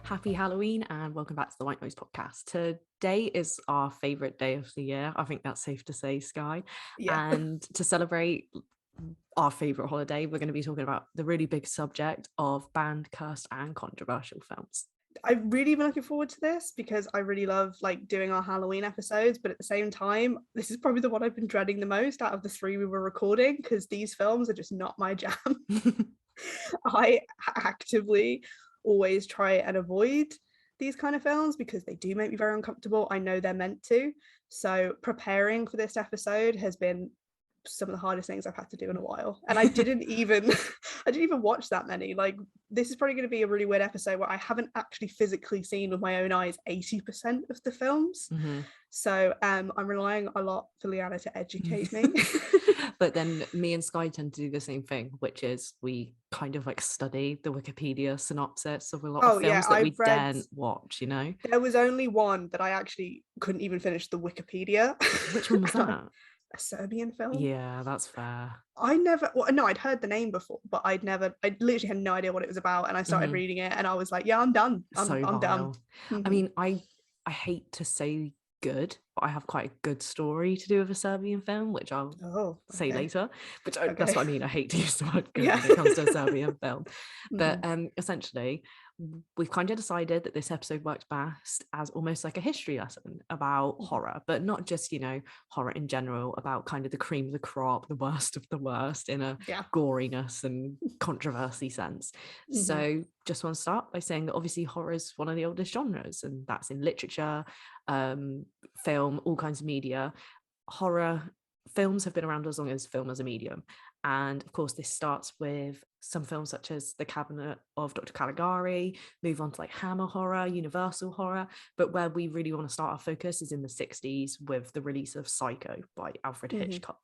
Happy Halloween and welcome back to the White Noise podcast. Today is our favourite day of the year. I think that's safe to say, Skye. Yeah. And to celebrate our favourite holiday, we're going to be talking about the really big subject of banned, cursed and controversial films. I've really been looking forward to this because I really love doing our Halloween episodes, but at the same time, this is probably the one I've been dreading the most out of the three we were recording because these films are just not my jam. I actively always try and avoid these kind of films because they do make me very uncomfortable. I know they're meant to. So preparing for this episode has been some of the hardest things I've had to do in a while. And I didn't even watch that many. This is probably going to be a really weird episode where I haven't actually physically seen with my own eyes 80% of the films. Mm-hmm. So I'm relying a lot for Lyanna to educate me. But then me and Skye tend to do the same thing, which is we kind of study the Wikipedia synopsis of a lot of films that we daren't watch, There was only one that I actually couldn't even finish the Wikipedia. Which one was that? A Serbian film. Yeah, that's fair. I'd heard the name before, but I literally had no idea what it was about, and I started reading it and I was like, yeah, I'm done. I'm done. I mean, I hate to say good, but I have quite a good story to do with a Serbian film, which I'll say later. But that's what I mean. I hate to use the word good when it comes to a Serbian film. But essentially, we've kind of decided that this episode works best as almost like a history lesson about horror, but not just, horror in general, about kind of the cream of the crop, the worst of the worst in a goriness and controversy sense. So just want to start by saying that obviously horror is one of the oldest genres, and that's in literature, film, all kinds of media. Horror films have been around as long as film as a medium. And of course, this starts with some films such as The Cabinet of Dr. Caligari, move on to Hammer horror, Universal horror. But where we really want to start our focus is in the 60s with the release of Psycho by Alfred Hitchcock.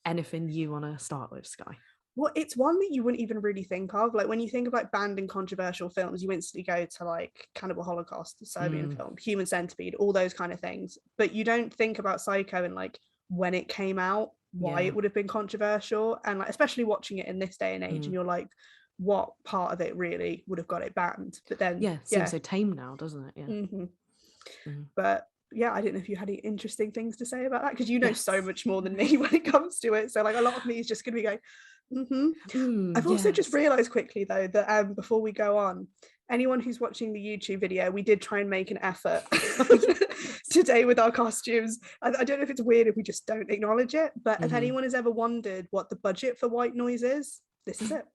Anything you want to start with, Skye? Well, it's one that you wouldn't even really think of. When you think of banned and controversial films, you instantly go to Cannibal Holocaust, the Serbian film, Human Centipede, all those kind of things. But you don't think about Psycho and when it came out, why it would have been controversial, and especially watching it in this day and age, and you're like, what part of it really would have got it banned? But then it seems so tame now, doesn't it? But yeah, I didn't know if you had any interesting things to say about that, because you know so much more than me when it comes to it. So a lot of me is just going to be going, I've also just realized quickly though that before we go on, anyone who's watching the YouTube video, we did try and make an effort today with our costumes. I don't know if it's weird if we just don't acknowledge it, but if anyone has ever wondered what the budget for White Noise is, this is it.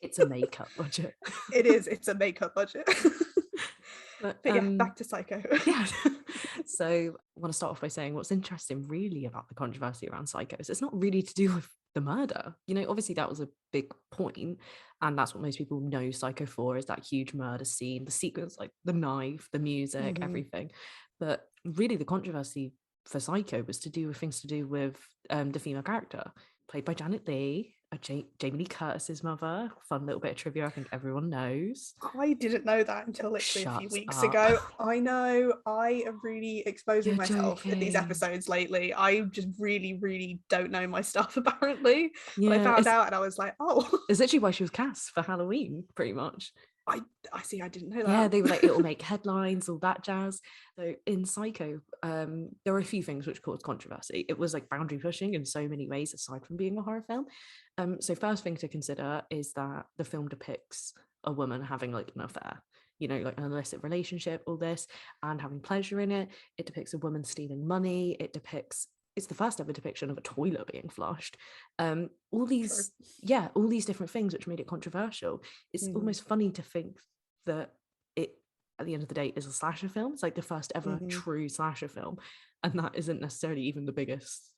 It's a makeup budget. It's a makeup budget. But yeah, back to Psycho. So I want to start off by saying what's interesting really about the controversy around Psycho is it's not really to do with the murder. Obviously that was a big point, and that's what most people know Psycho for, is that huge murder scene, the sequence, the knife, the music, everything. But really the controversy for Psycho was to do with things to do with the female character played by Janet Leigh, Jamie Lee Curtis's mother. Fun little bit of trivia I think everyone knows. I didn't know that until literally a few weeks ago. I know, I am really exposing myself in these episodes lately. I just really, really don't know my stuff apparently. But I found out and I was like, oh. It's literally why she was cast for Halloween, pretty much. I see, I didn't know that. Yeah, they were it'll make headlines, all that jazz. So in Psycho, there were a few things which caused controversy. It was boundary pushing in so many ways, aside from being a horror film. So first thing to consider is that the film depicts a woman having an affair, an illicit relationship, all this, and having pleasure in it. It depicts a woman stealing money. It's the first ever depiction of a toilet being flushed. All these different things which made it controversial. It's almost funny to think that it, at the end of the day, is a slasher film. It's the first ever true slasher film, and that isn't necessarily even the biggest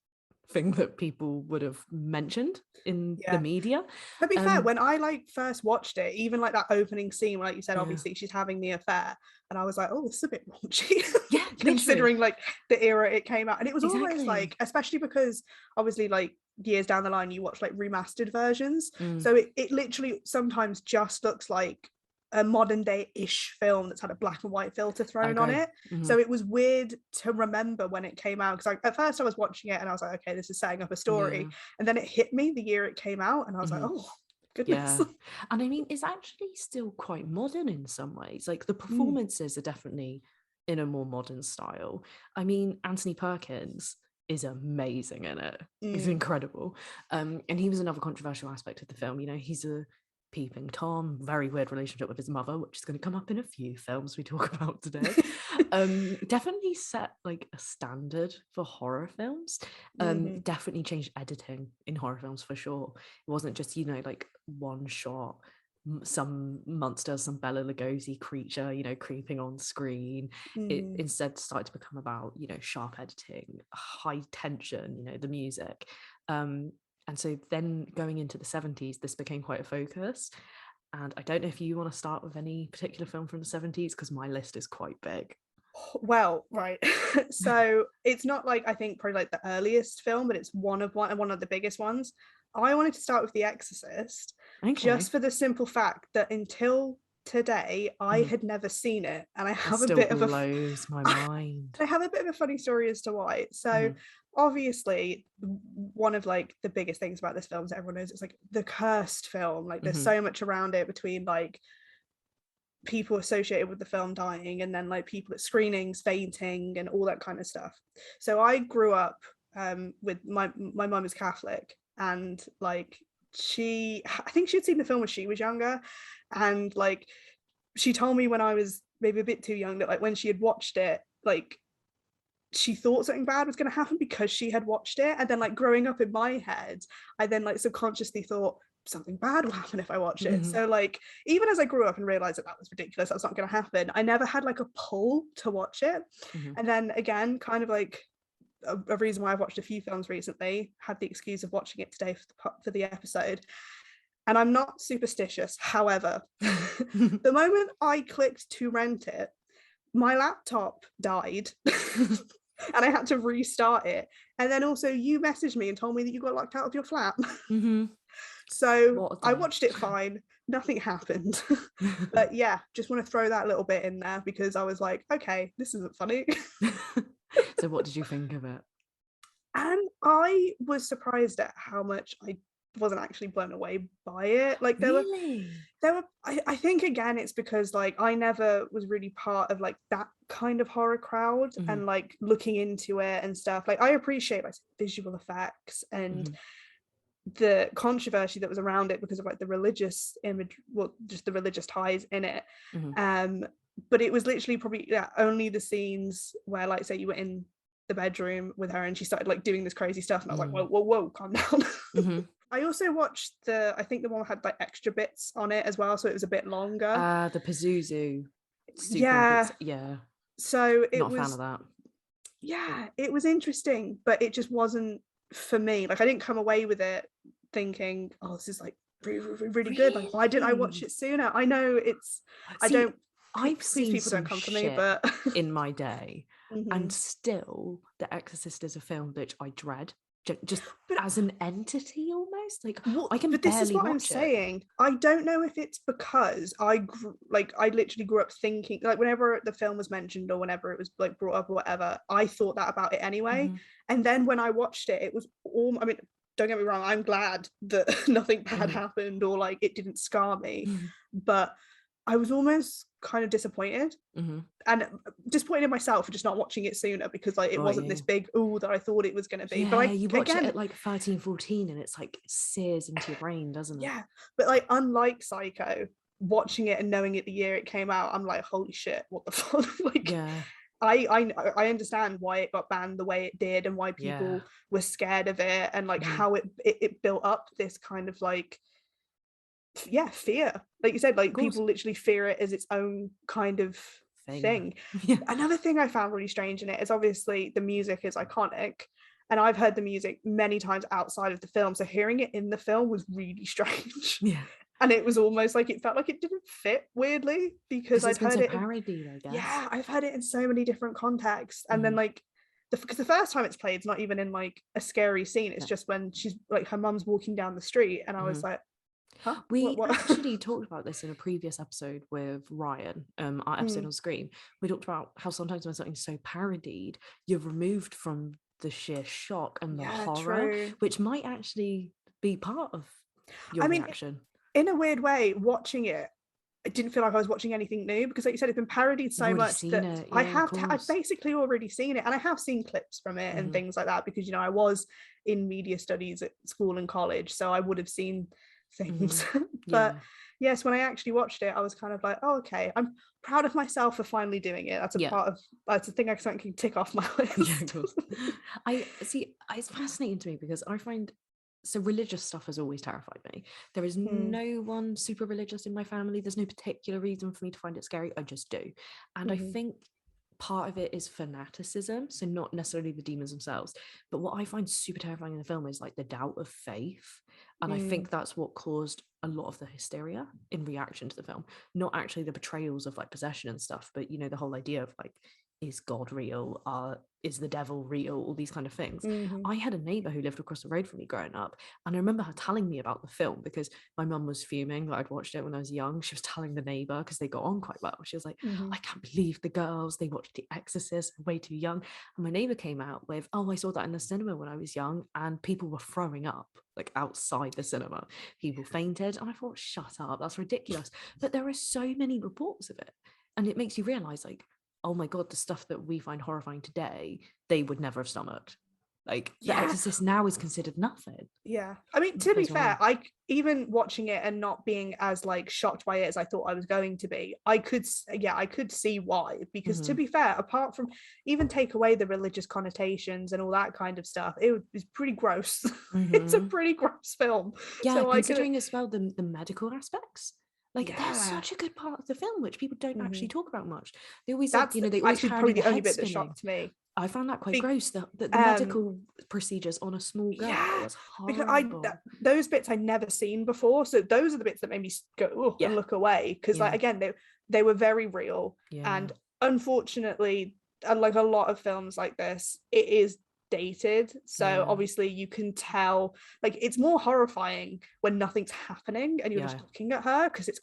thing that people would have mentioned in the media. To be fair, when I first watched it, even that opening scene where, you said, obviously she's having the affair, and I was like, oh, this is a bit raunchy. Yeah, considering the era it came out, and it was almost especially because obviously years down the line you watch remastered versions, so it literally sometimes just looks like a modern day-ish film that's had a black and white filter thrown on it. So it was weird to remember when it came out, because at first I was watching it and I was like, okay, this is setting up a story, and then it hit me the year it came out and I was like, oh, goodness. And I mean, it's actually still quite modern in some ways. Like the performances are definitely in a more modern style. I mean, Anthony Perkins is amazing in it. He's incredible. And he was another controversial aspect of the film. You know, he's a peeping Tom, very weird relationship with his mother, which is going to come up in a few films we talk about today. Definitely set like a standard for horror films. Definitely changed editing in horror films for sure. It wasn't just, you know, like one shot, some monster, some Bela Lugosi creature, you know, creeping on screen. It instead started to become about, you know, sharp editing, high tension, you know, the music. And so then going into the 70s, this became quite a focus. And I don't know if you want to start with any particular film from the 70s, because my list is quite big. Well, right. So it's not like, I think probably like the earliest film, but it's one of the biggest ones. I wanted to start with The Exorcist, just for the simple fact that until today I had never seen it, and I have a bit of a blows my mind. I have a bit of a funny story as to why. So obviously one of like the biggest things about this film is everyone knows it's like the cursed film. Like there's so much around it, between like people associated with the film dying, and then like people at screenings fainting and all that kind of stuff. So I grew up with my mum is Catholic, and like I think she'd seen the film when she was younger, and like she told me when I was maybe a bit too young that like when she had watched it, like she thought something bad was going to happen because she had watched it. And then like growing up in my head, I then like subconsciously thought something bad will happen if I watch it. So like even as I grew up and realized that was ridiculous, that's not going to happen, I never had like a pull to watch it. And then again, kind of like a reason why I've watched a few films recently, had the excuse of watching it today for the episode. And I'm not superstitious, however, the moment I clicked to rent it, my laptop died and I had to restart it. And then also you messaged me and told me that you got locked out of your flat. So I watched it fine, nothing happened. But yeah, just want to throw that little bit in there because I was like, okay, this isn't funny. So what did you think of it? And I was surprised at how much I wasn't actually blown away by it. Like there were I think again it's because like I never was really part of like that kind of horror crowd and like looking into it and stuff. Like I appreciate like visual effects and the controversy that was around it because of like the religious image, well, just the religious ties in it. But it was literally probably only the scenes where like say you were in the bedroom with her and she started like doing this crazy stuff and I was like, whoa, calm down. I also watched I think the one had like extra bits on it as well, so it was a bit longer. The Pazuzu sequence. Yeah. So it not was a fan of that. Yeah, it was interesting, but it just wasn't for me. Like I didn't come away with it thinking, oh, this is like really good. Like why didn't I watch it sooner? I know it's I've seen people don't come for me, but in my day, and still The Exorcist is a film which I dread. Just as an entity almost, like I can barely watch it. But this is what I'm saying. I don't know if it's because I literally grew up thinking like whenever the film was mentioned or whenever it was like brought up or whatever, I thought that about it anyway. And then when I watched it, it was all, I mean, don't get me wrong, I'm glad that nothing bad happened or like it didn't scar me, but I was almost kind of disappointed and disappointed in myself for just not watching it sooner because like it wasn't this big that I thought it was going to be. But you watch it at like 13, 14 and it's like sears into your brain, doesn't it? Yeah, but like unlike Psycho, watching it and knowing it the year it came out, I'm like, holy shit, what the fuck? Like I understand why it got banned the way it did and why people were scared of it and like how it built up this kind of like fear, like you said, like people literally fear it as its own kind of thing. Another thing I found really strange in it is obviously the music is iconic and I've heard the music many times outside of the film, so hearing it in the film was really strange. And it was almost like it felt like it didn't fit weirdly because I've heard it parodied, I guess. I've heard it in so many different contexts and then like because the first time it's played it's not even in like a scary scene, it's just when she's like her mum's walking down the street and I was like, huh? We actually talked about this in a previous episode with Ryan, our episode on Scream. We talked about how sometimes when something's so parodied, you're removed from the sheer shock and the horror, which might actually be part of your reaction. in a weird way, watching it, I didn't feel like I was watching anything new, because like you said, it's been parodied so much that I've basically already seen it, and I have seen clips from it and things like that, because I was in media studies at school and college, so I would have seen things. But yes, when I actually watched it, I was kind of like, oh, okay, I'm proud of myself for finally doing it. That's a thing I can tick off my list. Yeah, of course. I see, it's fascinating to me because I find religious stuff has always terrified me. There is no one super religious in my family. There's no particular reason for me to find it scary. I just do. And I think part of it is fanaticism, so not necessarily the demons themselves, but what I find super terrifying in the film is like the doubt of faith. And I think that's what caused a lot of the hysteria in reaction to the film, not actually the portrayals of like possession and stuff, but the whole idea of like, is God real? Is the devil real? All these kind of things. I had a neighbor who lived across the road from me growing up, and I remember her telling me about the film because my mum was fuming that I'd watched it when I was young. She was telling the neighbor, because they got on quite well. She was like, I can't believe the girls, they watched The Exorcist way too young. And my neighbor came out with, oh, I saw that in the cinema when I was young, and people were throwing up like outside the cinema. People fainted, and I thought, shut up, that's ridiculous. But there are so many reports of it, and it makes you realize, like, oh my god, the stuff that we find horrifying today, they would never have stomached. Like, The Exorcist now is considered nothing. Yeah, I mean, to be fair, I even watching it and not being as like shocked by it as I thought I was going to be, I could see why, because to be fair, apart from even take away the religious connotations and all that kind of stuff, it was pretty gross. It's a pretty gross film. Yeah, so considering as well the medical aspects. Like, there's such a good part of the film which people don't actually talk about much. They always they always actually probably the only bit that shocked me. I found that quite gross. The medical procedures on a small girl was horrible. Because those bits I'd never seen before, so those are the bits that made me go and look away, because like again they were very real, and unfortunately, like a lot of films like this, it is dated, so obviously you can tell, like, it's more horrifying when nothing's happening and you're just looking at her, because that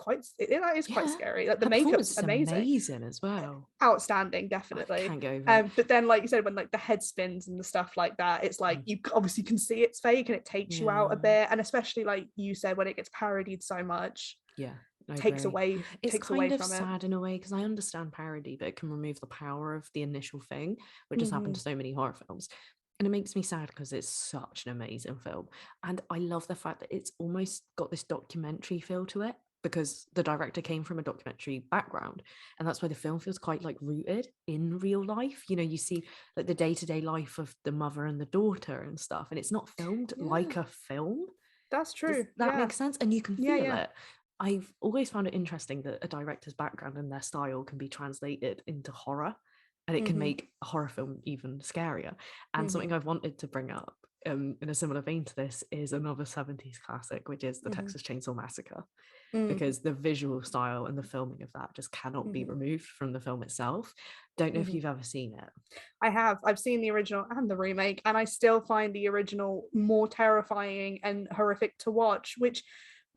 is quite scary. Like, the makeup's amazing as well, outstanding, definitely. Can't go over but then, like you said, when like the head spins and the stuff like that, it's like you obviously can see it's fake, and it takes you out a bit, and especially like you said, when it gets parodied so much, takes away from it. Sad in a way, because I understand parody, but it can remove the power of the initial thing, which has happened to so many horror films. And it makes me sad because it's such an amazing film, and I love the fact that it's almost got this documentary feel to it, because the director came from a documentary background, and that's why the film feels quite like rooted in real life. You see like the day-to-day life of the mother and the daughter and stuff, and it's not filmed like a film. That's true. Does that makes sense, and you can feel it. I've always found it interesting that a director's background and their style can be translated into horror, and it can make a horror film even scarier. And something I've wanted to bring up in a similar vein to this is another 70s classic, which is the Texas Chainsaw Massacre, because the visual style and the filming of that just cannot be removed from the film itself. Don't know if you've ever seen it. I have. I've seen the original and the remake, and I still find the original more terrifying and horrific to watch, which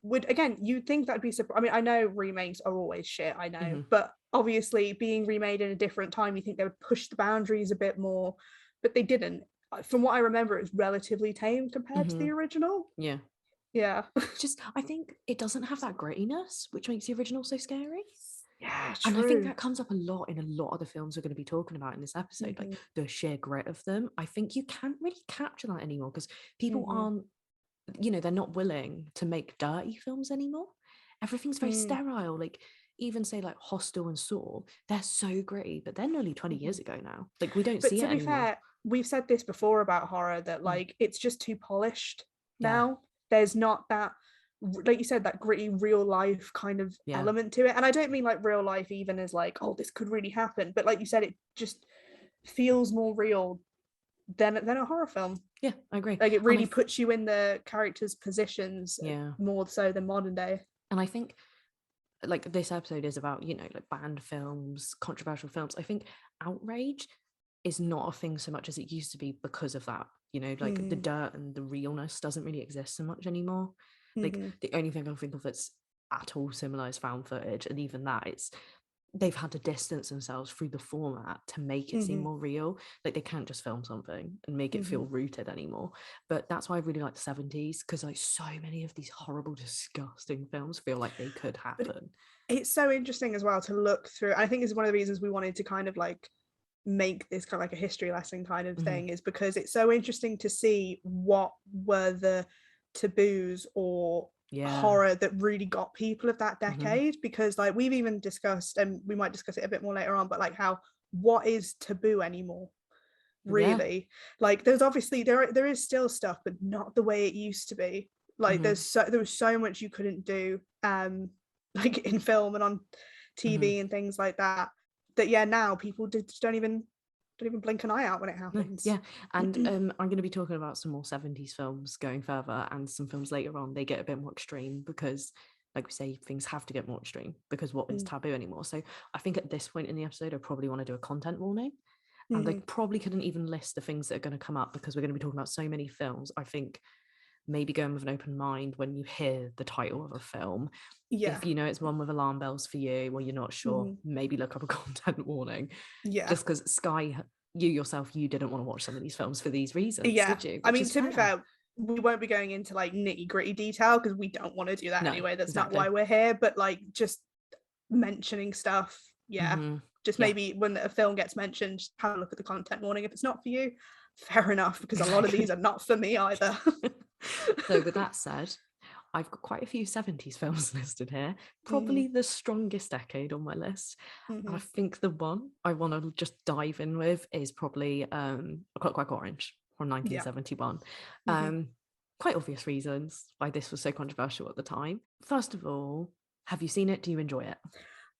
would, again, you'd think that'd be I mean, I know remakes are always shit, I know, but obviously being remade in a different time, you think they would push the boundaries a bit more, but they didn't. From what I remember, it was relatively tame compared to the original. Just, I think it doesn't have that grittiness, which makes the original so scary. Yeah, true. And I think that comes up a lot in a lot of the films we're going to be talking about in this episode, like the sheer grit of them. I think you can't really capture that anymore, because people aren't, they're not willing to make dirty films anymore. Everything's very sterile. Like, even say like Hostel and Saw, they're so gritty, but they're nearly 20 years ago now. Like, we don't see it anymore. To be fair, we've said this before about horror, that like it's just too polished now. There's not that, like you said, that gritty real life kind of element to it. And I don't mean like real life even as like, oh, this could really happen, but like you said, it just feels more real than a horror film. Yeah, I agree. Like, it really puts you in the characters' positions more so than modern day. And I think like this episode is about, like banned films, controversial films. I think outrage is not a thing so much as it used to be because of that. Like the dirt and the realness doesn't really exist so much anymore. Like, the only thing I think of that's at all similar is found footage, and even that, it's they've had to distance themselves through the format to make it seem more real. Like they can't just film something and make it feel rooted anymore. But that's why I really like the 70s, because like so many of these horrible, disgusting films feel like they could happen. It's so interesting as well to look through. I think it's one of the reasons we wanted to kind of like make this kind of like a history lesson kind of thing, is because it's so interesting to see what were the taboos or horror that really got people of that decade, because like we've even discussed, and we might discuss it a bit more later on, but like how what is taboo anymore, really? Like there's obviously there is still stuff, but not the way it used to be. Like there was so much you couldn't do like in film and on TV and things like that now people just don't even blink an eye out when it happens. And I'm going to be talking about some more 70s films going further, and some films later on they get a bit more extreme, because like we say, things have to get more extreme because what is taboo anymore. So I think at this point in the episode I probably want to do a content warning, and I probably couldn't even list the things that are going to come up, because we're going to be talking about so many films. I think maybe going with an open mind when you hear the title of a film. If you know it's one with alarm bells for you, or you're not sure, maybe look up a content warning. Just because Skye, you yourself, you didn't want to watch some of these films for these reasons, did you? I mean, to be fair, we won't be going into like nitty gritty detail because we don't want to do that anyway. That's not why we're here. But like just mentioning stuff, just maybe when a film gets mentioned, just have a look at the content warning. If it's not for you, fair enough, because a lot of these are not for me either. So with that said, I've got quite a few 70s films listed here, probably the strongest decade on my list. And I think the one I want to just dive in with is probably Clockwork Orange from 1971. Quite obvious reasons why this was so controversial at the time. First of all, have you seen it? Do you enjoy it?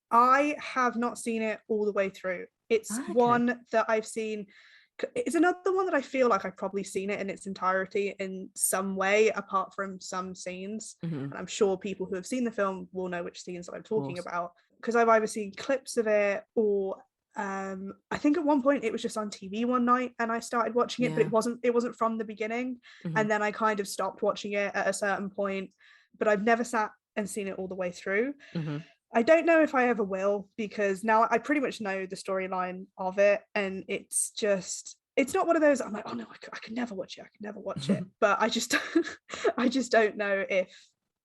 I have not seen it all the way through. It's one that I've seen. It's another one that I feel like I've probably seen it in its entirety in some way, apart from some scenes. And I'm sure people who have seen the film will know which scenes that I'm talking about, because I've either seen clips of it, or I think at one point it was just on TV one night and I started watching it, but it wasn't from the beginning. And then I kind of stopped watching it at a certain point, but I've never sat and seen it all the way through. I don't know if I ever will, because now I pretty much know the storyline of it, and it's not one of those I'm like, oh no, I could never watch it. But I just don't know if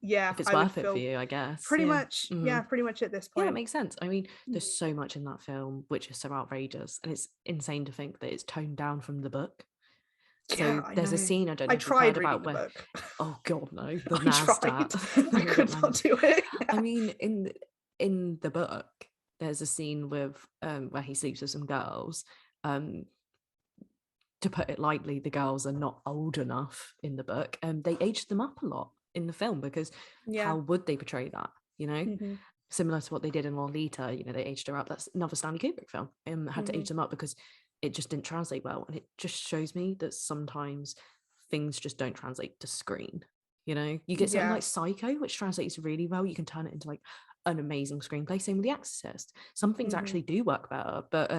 it's worth it for you, I guess. Pretty much at this point. Yeah, it makes sense. I mean, there's so much in that film which is so outrageous, and it's insane to think that it's toned down from the book. So there's a scene, I don't know if you've heard about, where oh god no, the Nasties. I could not do it. I mean, in the book there's a scene with where he sleeps with some girls. To put it lightly, the girls are not old enough in the book, and they aged them up a lot in the film, because how would they portray that, you know? Similar to what they did in Lolita, you know, they aged her up. That's another Stanley Kubrick film, had to age them up because it just didn't translate well. And it just shows me that sometimes things just don't translate to screen. You know, you get something like Psycho, which translates really well. You can turn it into like an amazing screenplay. Same with The Exorcist. Some things actually do work better, but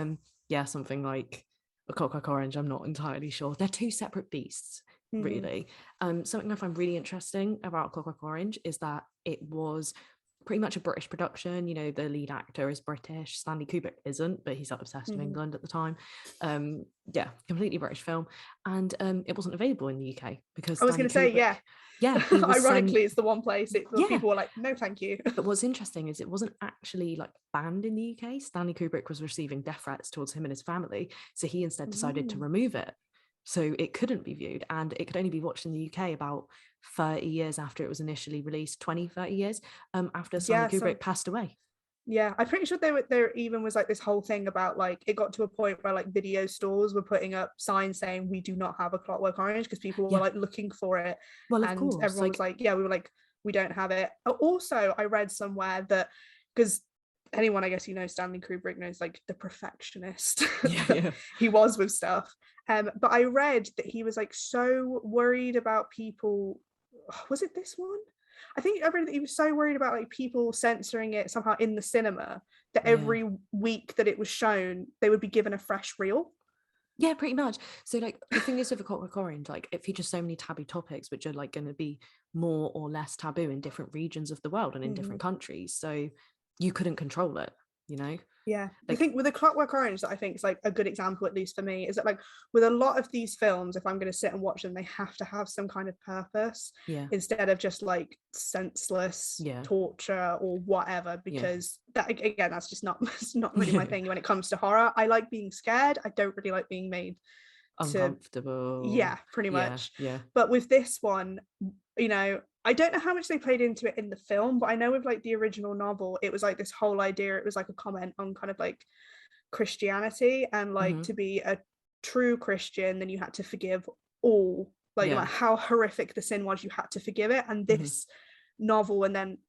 something like A Clockwork Orange, I'm not entirely sure. They're two separate beasts, really. Something I find really interesting about Clockwork Orange is that it was pretty much a British production. You know, the lead actor is British. Stanley Kubrick isn't, but he's obsessed with England at the time. Completely British film, and it wasn't available in the UK because I was going to say, ironically, it's the one place people were like, no, thank you. But what's interesting is it wasn't actually like banned in the UK. Stanley Kubrick was receiving death threats towards him and his family, so he instead decided to remove it. So it couldn't be viewed, and it could only be watched in the UK about 30 years after it was initially released, 30 years after Stanley Kubrick passed away. Yeah, I'm pretty sure there even was like this whole thing about like it got to a point where like video stores were putting up signs saying we do not have a Clockwork Orange, because people were like looking for it. Well, of course, everyone was like, we were like, we don't have it. Also, I read somewhere that, because anyone, I guess, you know, Stanley Kubrick knows like the perfectionist he was with stuff. But I read that he was like so worried about people. Was it this one? I think I read that he was so worried about like people censoring it somehow in the cinema that every week that it was shown, they would be given a fresh reel. Yeah, pretty much. So like the thing is with A Clockwork Orange, like it features so many taboo topics which are like going to be more or less taboo in different regions of the world and in different countries. So you couldn't control it. you know? Yeah, Like, I think with the Clockwork Orange, that I think is like a good example, at least for me, is that like with a lot of these films, if I'm going to sit and watch them, they have to have some kind of purpose yeah, instead of just like senseless yeah, torture or whatever. yeah. Because that, again, that's just not it's not really my thing when it comes to horror. I like being scared. I don't really like being made to, Uncomfortable. yeah, pretty Yeah, much. yeah. But with this one, you know, I don't know how much they played into it in the film, but I know with like the original novel, it was like this whole idea, it was like a comment on kind of like Christianity, and like Mm-hmm. to be a true Christian, then you had to forgive all, like no Yeah. matter how horrific the sin was, you had to forgive it. And Mm-hmm. this novel and then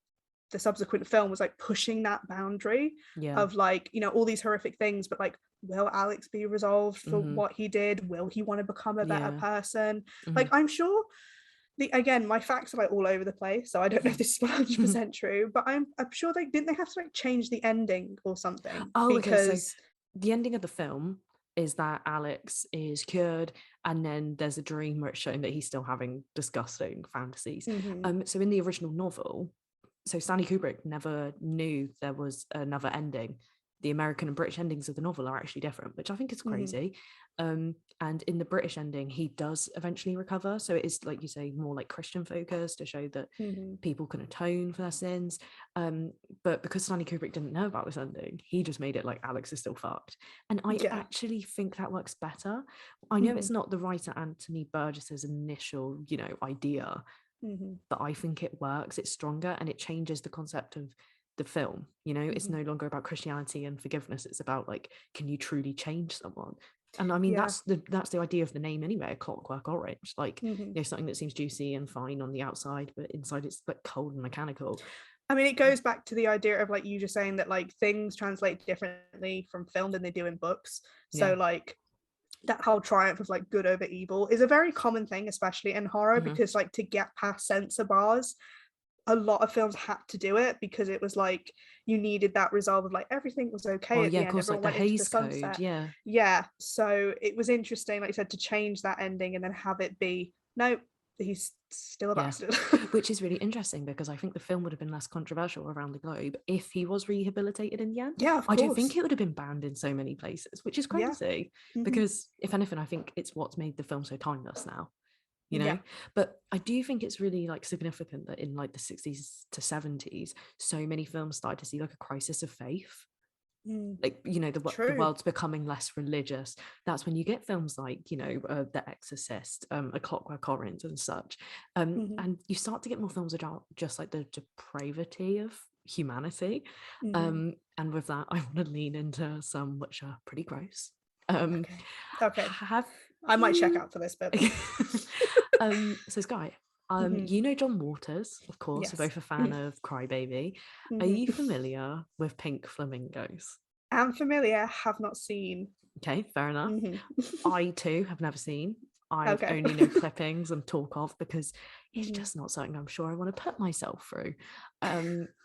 the subsequent film was like pushing that boundary Yeah. of like, you know, all these horrific things, but like, will Alex be resolved for Mm-hmm. what he did? Will he want to become a better Yeah. person? Mm-hmm. Like, I'm sure again, my facts are like all over the place, so I don't know if this is 100% true, but I'm sure they have to like change the ending or something. Oh, okay. So Because the ending of the film is that Alex is cured, and then there's a dream where it's shown that he's still having disgusting fantasies. So in the original novel, so Stanley Kubrick never knew there was another ending. The American and British endings of the novel are actually different, which I think is crazy. And in the British ending, he does eventually recover. So it is, like you say, more like Christian focused to show that people can atone for their sins. But because Stanley Kubrick didn't know about this ending, he just made it like Alex is still fucked. And I actually think that works better. I know it's not the writer Anthony Burgess's initial, you know, idea, but I think it works. It's stronger and it changes the concept of the film. You know, it's no longer about Christianity and forgiveness. It's about like, can you truly change someone? And I mean, that's the idea of the name anyway, Clockwork Orange. Like, you know, something that seems juicy and fine on the outside, but inside it's like cold and mechanical. I mean, it goes back to the idea of like you just saying that like things translate differently from film than they do in books. So like that whole triumph of like good over evil is a very common thing, especially in horror, because like to get past censor bars, a lot of films had to do it because it was like you needed that resolve of like everything was okay at the Of end, course, everyone like the went into the Hays sunset. Code, Yeah, so it was interesting, like you said, to change that ending and then have it be no, he's still a bastard. Which is really interesting because I think the film would have been less controversial around the globe if he was rehabilitated in the end. Yeah, of I course. don't think it would have been banned in so many places, which is crazy because if anything, I think it's what's made the film so timeless now, you know. But I do think it's really like significant that in like the 60s to 70s, so many films started to see like a crisis of faith. Like, you know, the world's becoming less religious. That's when you get films like, you know, The Exorcist, A Clockwork Orange and such, and you start to get more films about just like the depravity of humanity. And with that, I want to lean into some which are pretty gross. Okay. I might check out for this bit. So Skye, you know John Waters, of course. We're both a fan of Crybaby. Are you familiar with Pink Flamingos? I'm familiar, have not seen. Okay, fair enough. I too have never seen. I only know clippings and talk of because it's just not something I'm sure I want to put myself through.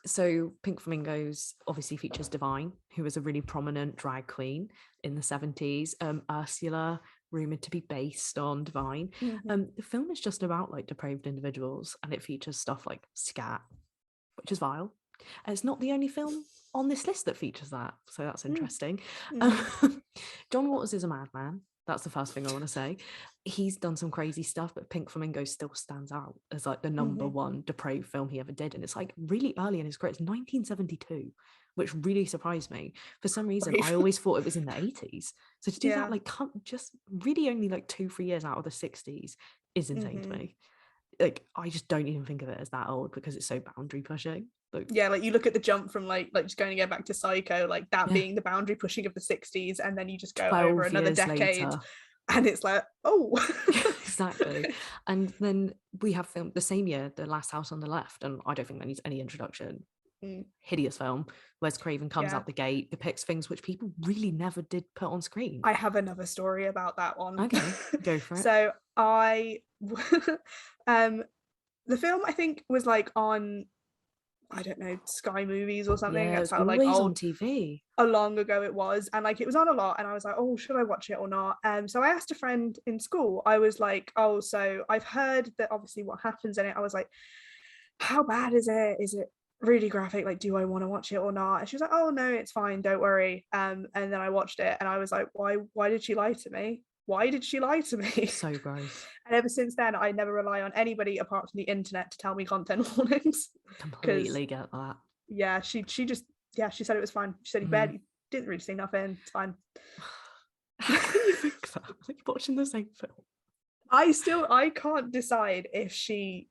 So Pink Flamingos obviously features Divine, who was a really prominent drag queen in the 70s. Ursula, rumored to be based on Divine. The film is just about like depraved individuals, and it features stuff like scat, which is vile. And it's not the only film on this list that features that, so that's interesting. John Waters is a madman. That's the first thing I want to say. He's done some crazy stuff, but Pink Flamingo still stands out as like the number one depraved film he ever did, and it's like really early in his career. It's 1972, which really surprised me. For some reason, I always thought it was in the 80s. So to do that, like, just really only like 2-3 years out of the 60s is insane to me. Like, I just don't even think of it as that old because it's so boundary pushing. Like, like you look at the jump from like just going to get back to Psycho, like that being the boundary pushing of the 60s, and then you just go over another decade later, and it's like, oh. Exactly. And then we have filmed the same year The Last House on the Left, and I don't think that needs any introduction. Hideous film. Wes Craven comes out the gate, depicts things which people really never did put on screen. I have another story about that one. Okay, go for it. So the film I think was like on, I don't know, Sky Movies or something. That's how like old old on TV. A long ago it was, and like it was on a lot, and I was like, oh, should I watch it or not? So I asked a friend in school. I was like, oh, so I've heard that obviously what happens in it. I was like, how bad is it? Is it really graphic, like, do I want to watch it or not? And she was like, oh no, it's fine, don't worry. And then I watched it and I was like, why did she lie to me? Why did she lie to me? So gross. And ever since then, I never rely on anybody apart from the internet to tell me content warnings. Completely get that. Yeah, she just, yeah, she said it was fine. She said, you barely didn't really see nothing, it's fine. How can you think that? Like, watching the same film. I can't decide if she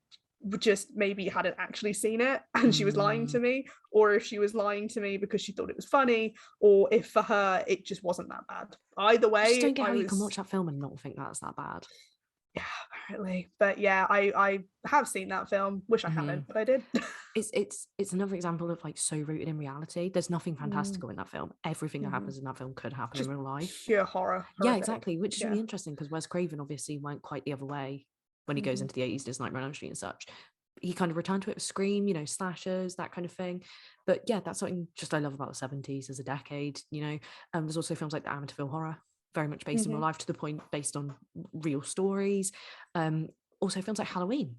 just maybe hadn't actually seen it and she was lying to me, or if she was lying to me because she thought it was funny, or if for her it just wasn't that bad. Either way, I just don't get how you can watch that film and not think that's that bad. Yeah, apparently. But yeah, I have seen that film. Wish I hadn't, but I did. It's another example of like so rooted in reality. There's nothing fantastical in that film. Everything that happens in that film could happen in real life. Pure horror. Yeah, exactly. Which is really interesting because Wes Craven obviously went quite the other way when he goes into the 80s, does Nightmare on Elm Street and such. He kind of returned to it with Scream, you know, slashers, that kind of thing. But yeah, that's something just I love about the 70s as a decade, you know. There's also films like the Amityville Horror, very much based in real life, to the point based on real stories. Also films like Halloween.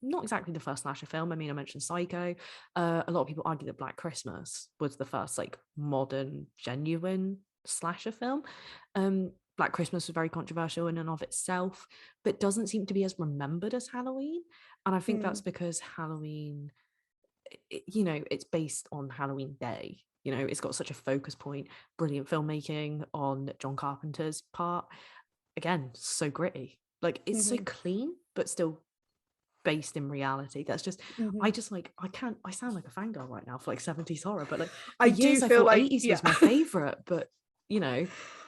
Not exactly the first slasher film. I mean, I mentioned Psycho. A lot of people argue that Black Christmas was the first like modern, genuine slasher film. Black Christmas was very controversial in and of itself, but doesn't seem to be as remembered as Halloween. And I think that's because Halloween, you know, it's based on Halloween Day. You know, it's got such a focus point, brilliant filmmaking on John Carpenter's part. Again, so gritty. Like, it's so clean, but still based in reality. That's just I sound like a fangirl right now for like 70s horror, but like I do feel like 80s was my favorite, but you know,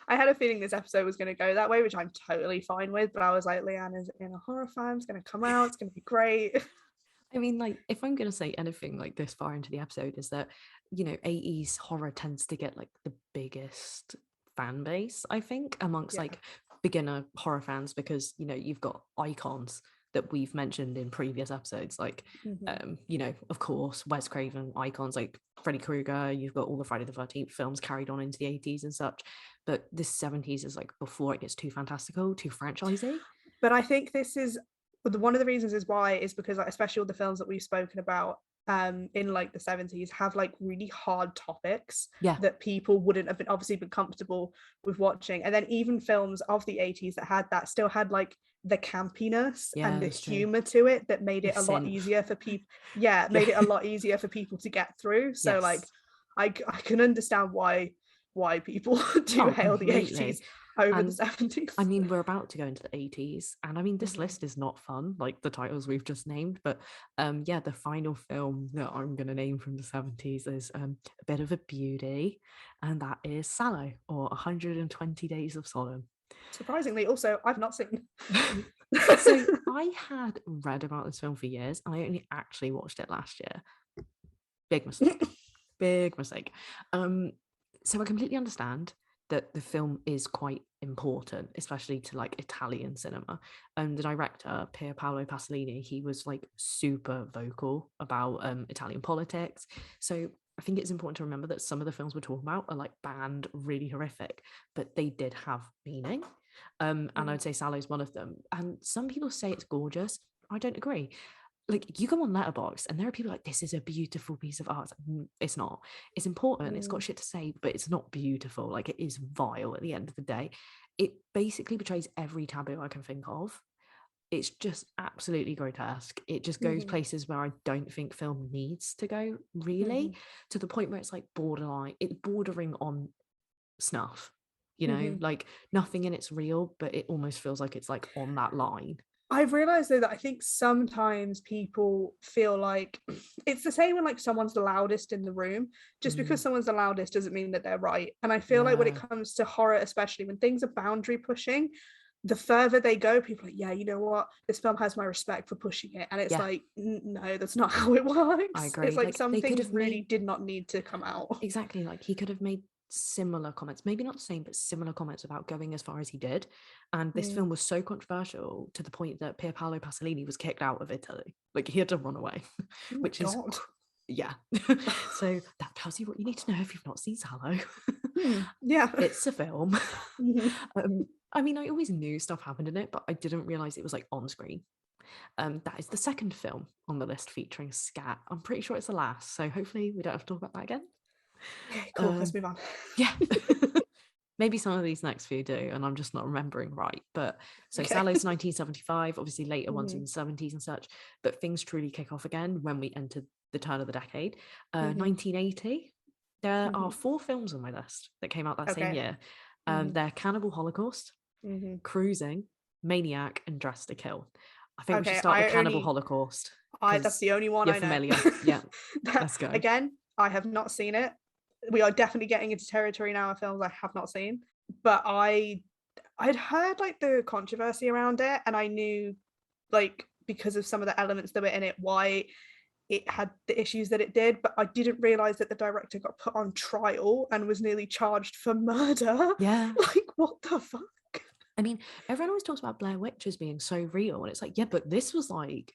I had a feeling this episode was going to go that way, which I'm totally fine with, but I was like, Lyanna's in a horror fan, it's going to come out, it's going to be great. I mean, like, if I'm going to say anything like this far into the episode, is that, you know, 80s horror tends to get like the biggest fan base, I think, amongst like beginner horror fans, because, you know, you've got icons that we've mentioned in previous episodes, like you know, of course, Wes Craven icons like Freddy Krueger. You've got all the Friday the 13th films carried on into the 80s and such, but this 70s is like before it gets too fantastical, too franchisey. But I think this is one of the reasons is why is because, like, especially all the films that we've spoken about in like the 70s have like really hard topics that people wouldn't have been comfortable with watching. And then even films of the 80s that had that still had like the campiness and the humor to it that made it a lot easier for people. Made it a lot easier for people to get through. So like I can understand why people do hail the 80s over the 70s. I mean, we're about to go into the 80s, and I mean, this list is not fun, like the titles we've just named, but yeah, the final film that I'm going to name from the 70s is a bit of a beauty, and that is Sallow, or 120 Days of Sodom. Surprisingly, also, I've not seen. So I had read about this film for years, and I only actually watched it last year. Big mistake. Big mistake. So I completely understand that the film is quite important, especially to like Italian cinema. The director, Pier Paolo Pasolini, he was like super vocal about Italian politics. So I think it's important to remember that some of the films we're talking about are like banned, really horrific, but they did have meaning. And I'd say Sallow's one of them. And some people say it's gorgeous. I don't agree. Like, you go on Letterboxd and there are people like, this is a beautiful piece of art. It's not. It's important. It's got shit to say, but it's not beautiful. Like, it is vile at the end of the day. It basically betrays every taboo I can think of. It's just absolutely grotesque. It just goes places where I don't think film needs to go, really, to the point where it's like bordering on snuff. You know, like nothing in it's real, but it almost feels like it's like on that line. I've realized though that I think sometimes people feel like it's the same when like someone's the loudest in the room. Just because someone's the loudest doesn't mean that they're right. And I feel like when it comes to horror, especially when things are boundary pushing, the further they go, people are like, yeah, you know what? This film has my respect for pushing it. And it's like, no, that's not how it works. I agree. It's like some things really did not need to come out. Exactly. Like, he could have made similar comments, maybe not the same, but similar comments without going as far as he did. And this film was so controversial to the point that Pier Paolo Pasolini was kicked out of Italy. Like, he had to run away, which is so that tells you what you need to know if you've not seen Sallow. It's a film. I mean, I always knew stuff happened in it, but I didn't realize it was like on screen. That is the second film on the list featuring scat. I'm pretty sure it's the last, so hopefully we don't have to talk about that again. Okay, cool. Let's move on. Yeah. Maybe some of these next few do, and I'm just not remembering right. But so Okay. Sallow's 1975, obviously later ones in the 70s and such, but things truly kick off again when we enter the turn of the decade. 1980, there are 4 films on my list that came out that same year. They're Cannibal Holocaust, Cruising, Maniac, and Dressed to Kill. I think we should start with Cannibal Holocaust. That's the only one you're I know. familiar. Yeah, let's go. Again, I have not seen it. We are definitely getting into territory now of films I have not seen. But I'd heard like the controversy around it, and I knew, like, because of some of the elements that were in it, why it had the issues that it did, but I didn't realize that the director got put on trial and was nearly charged for murder. Yeah. Like, what the fuck? I mean, everyone always talks about Blair Witch as being so real, and it's like, yeah, but this was like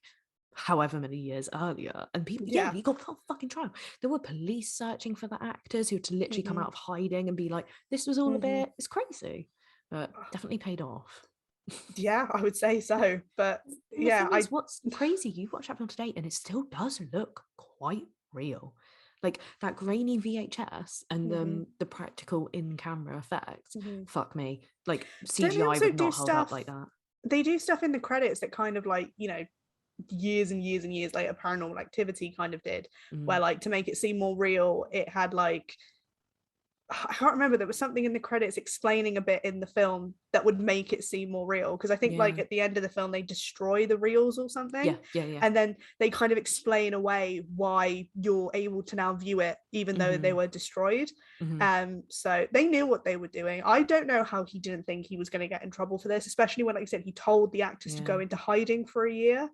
however many years earlier, and people, he got put on fucking trial. There were police searching for the actors who had to literally come out of hiding and be like, this was all a bit, it's crazy, but definitely paid off. Yeah, I would say so. But yeah, what's crazy, you watch that film today and it still does look quite real. Like that grainy VHS and the practical in-camera effects. Fuck me. Like CGI would not hold up like that. They do stuff in the credits that kind of like, you know, years and years and years later Paranormal Activity kind of did, where like to make it seem more real, it had like, I can't remember, there was something in the credits explaining a bit in the film that would make it seem more real, because I think like at the end of the film they destroy the reels or something, and then they kind of explain away why you're able to now view it even though they were destroyed. So they knew what they were doing. I don't know how he didn't think he was going to get in trouble for this, especially when, like I said, he told the actors to go into hiding for a year.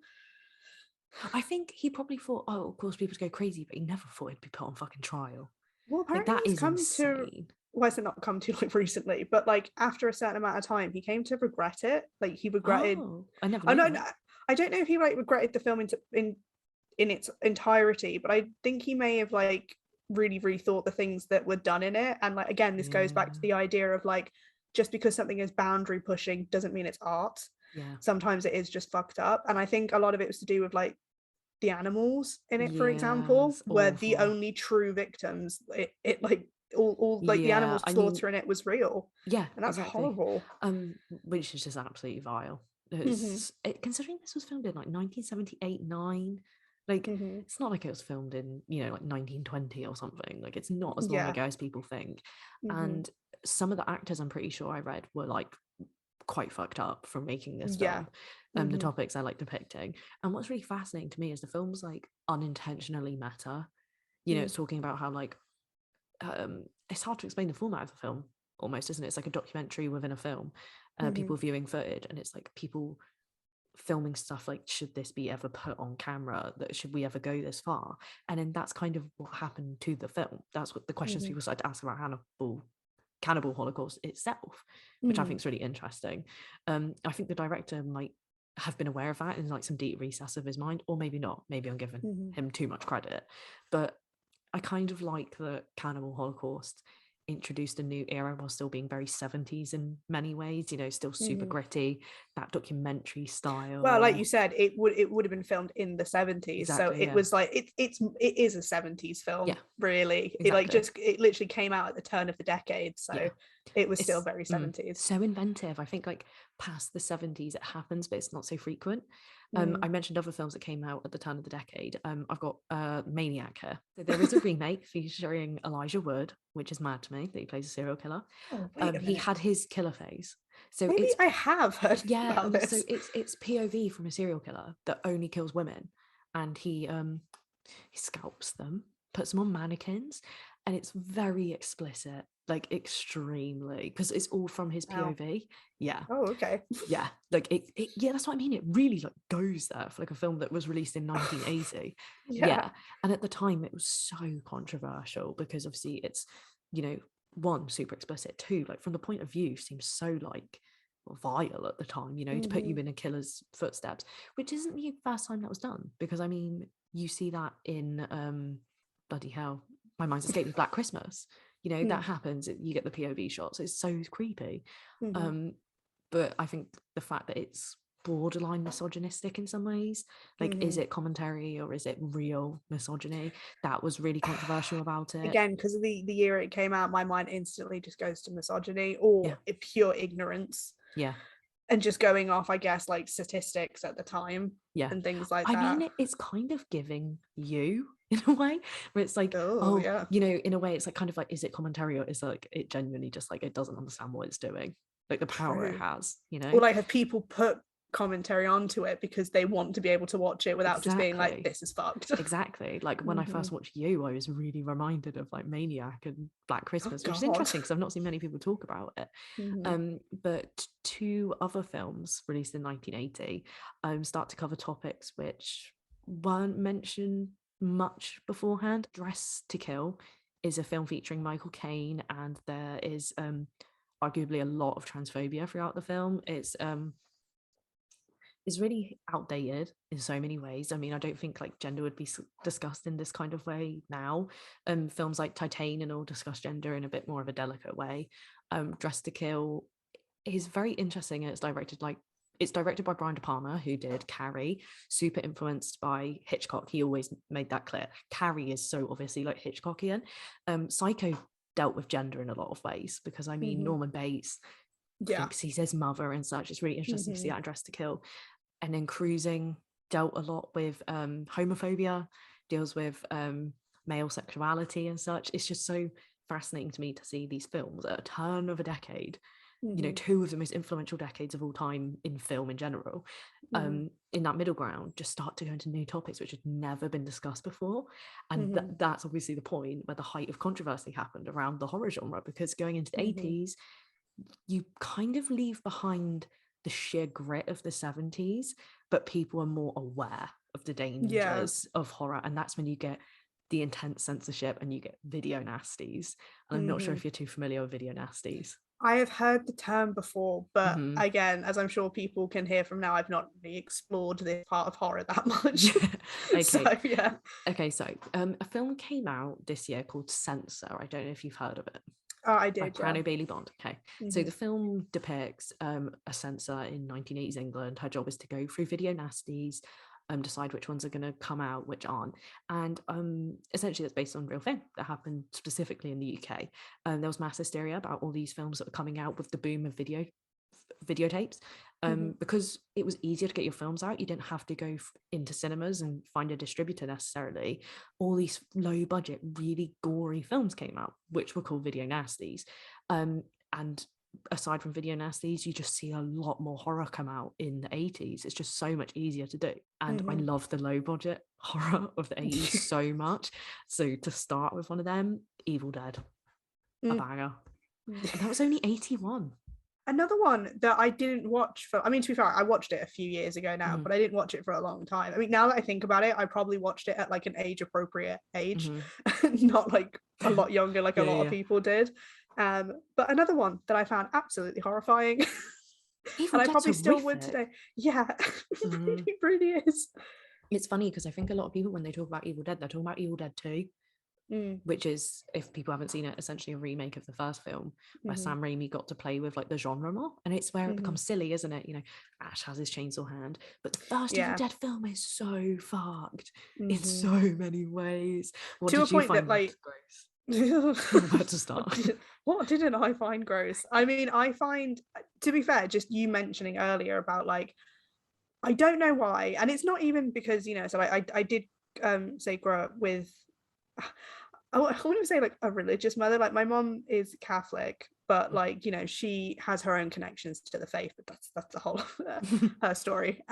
I think he probably thought, oh, of course people go crazy, but he never thought he'd be put on fucking trial. Well, apparently like, that is insane. Why has it not come to like recently? But like after a certain amount of time, he came to regret it. Like he regretted. I never. No, I don't know if he like regretted the film in its entirety, but I think he may have like really rethought the things that were done in it. And like again, this goes back to the idea of like, just because something is boundary pushing doesn't mean it's art. Yeah. Sometimes it is just fucked up, and I think a lot of it was to do with like the animals in it, for example, were the only true victims. It like all like the animals slaughter in it was real. Yeah, and that's horrible. Which is just absolutely vile. Considering this was filmed in like 1978-9, like it's not like it was filmed in, you know, like 1920 or something. Like it's not as long ago as people think. And some of the actors, I'm pretty sure I read, were like quite fucked up from making this film. The topics I like depicting. And what's really fascinating to me is the film's like unintentionally meta. You know, it's talking about how like it's hard to explain the format of the film almost, isn't it? It's like a documentary within a film, people viewing footage, and it's like people filming stuff like, should this be ever put on camera? That should we ever go this far? And then that's kind of what happened to the film. That's what the questions people started to ask about Cannibal Holocaust itself, which I think is really interesting. I think the director might have been aware of that in like some deep recess of his mind, or maybe not. Maybe I'm giving him too much credit, but I kind of like that Cannibal Holocaust introduced a new era while still being very 70s in many ways, you know, still super gritty, that documentary style. Well, like you said, it would have been filmed in the 70s, exactly, so it was like it is a 70s film, really. Exactly. It literally came out at the turn of the decade, so it was still very 70s. So inventive. I think like past the 70s it happens, but it's not so frequent. I mentioned other films that came out at the turn of the decade. I've got Maniac here. So there is a remake featuring Elijah Wood, which is mad to me that he plays a serial killer. He had his killer phase. So maybe I have heard about this. So it's POV from a serial killer that only kills women, and he scalps them, puts them on mannequins, and it's very explicit, like extremely, because it's all from his POV. Yeah. Oh, okay. Yeah, like it that's what I mean. It really like goes there for like a film that was released in 1980. Yeah. And at the time it was so controversial because obviously it's, you know, one, super explicit, two, like from the point of view seems so like vile at the time, you know, to put you in a killer's footsteps, which isn't the first time that was done, because I mean you see that in bloody hell, my mind's escaping, Black Christmas. You know, that happens, you get the POV shots, it's so creepy. But I think the fact that it's borderline misogynistic in some ways. Like, is it commentary or is it real misogyny? That was really controversial about it. Again, because of the year it came out, my mind instantly just goes to misogyny or pure ignorance. Yeah. And just going off, I guess, like statistics at the time and things like that. I mean, it's kind of giving you in a way where it's like, you know, in a way it's like kind of like, is it commentary or is it like it genuinely just like it doesn't understand what it's doing, like the power it has, you know? Or like have people put commentary onto it because they want to be able to watch it without just being like, this is fucked. Exactly. Like when I first watched You, I was really reminded of like Maniac and Black Christmas, which is interesting because I've not seen many people talk about it. But two other films released in 1980 start to cover topics which weren't mentioned much beforehand. Dress to Kill is a film featuring Michael Caine, and there is arguably a lot of transphobia throughout the film. It's really outdated in so many ways. I mean, I don't think like gender would be discussed in this kind of way now. Films like Titanium all discuss gender in a bit more of a delicate way. Dress to Kill is very interesting, and it's directed by Brian De Palma, who did Carrie, super influenced by Hitchcock. He always made that clear. Carrie is so obviously like Hitchcockian. Psycho dealt with gender in a lot of ways because I mean Norman Bates thinks he's his mother and such. It's really interesting to see that in Dress to Kill. And then Cruising dealt a lot with homophobia, deals with male sexuality and such. It's just so fascinating to me to see these films at a turn of a decade, you know, two of the most influential decades of all time in film in general, in that middle ground, just start to go into new topics which had never been discussed before. And that's obviously the point where the height of controversy happened around the horror genre, because going into the 80s, you kind of leave behind the sheer grit of the 70s, but people are more aware of the dangers of horror, and that's when you get the intense censorship and you get video nasties. And I'm not sure if you're too familiar with video nasties. I have heard the term before, but again, as I'm sure people can hear from now, I've not really explored this part of horror that much. So a film came out this year called Censor. I don't know if you've heard of it. Oh, I did. Prano Bailey Bond. Okay. So the film depicts a censor in 1980s England. Her job is to go through video nasties, decide which ones are going to come out, which aren't. And essentially that's based on a real thing that happened specifically in the UK. There was mass hysteria about all these films that were coming out with the boom of videotapes. Because it was easier to get your films out. You didn't have to go into cinemas and find a distributor necessarily. All these low budget, really gory films came out, which were called video nasties. And aside from video nasties, you just see a lot more horror come out in the 80s. It's just so much easier to do. And I love the low budget horror of the 80s so much. So to start with one of them, Evil Dead, a banger. And that was only 81. Another one that I didn't watch for, I mean, to be fair, I watched it a few years ago now, but I didn't watch it for a long time. I mean, now that I think about it, I probably watched it at like an age appropriate age, not like a lot younger, like a lot of people did. But another one that I found absolutely horrifying, and I probably still would today. Yeah, it really is. It's funny because I think a lot of people, when they talk about Evil Dead, they're talking about Evil Dead 2. Which is, if people haven't seen it, essentially a remake of the first film where Sam Raimi got to play with like the genre more, and it's where it becomes silly, isn't it? You know, Ash has his chainsaw hand, but the first Evil Dead film is so fucked in so many ways. What to did a point you find that like gross? To start. What didn't I find gross? I mean, I find, to be fair, just you mentioning earlier about like, I don't know why, and it's not even because, you know, so I did say grow up with, I wouldn't say like a religious mother. Like my mom is Catholic, but like, you know, she has her own connections to the faith, but that's the whole her story.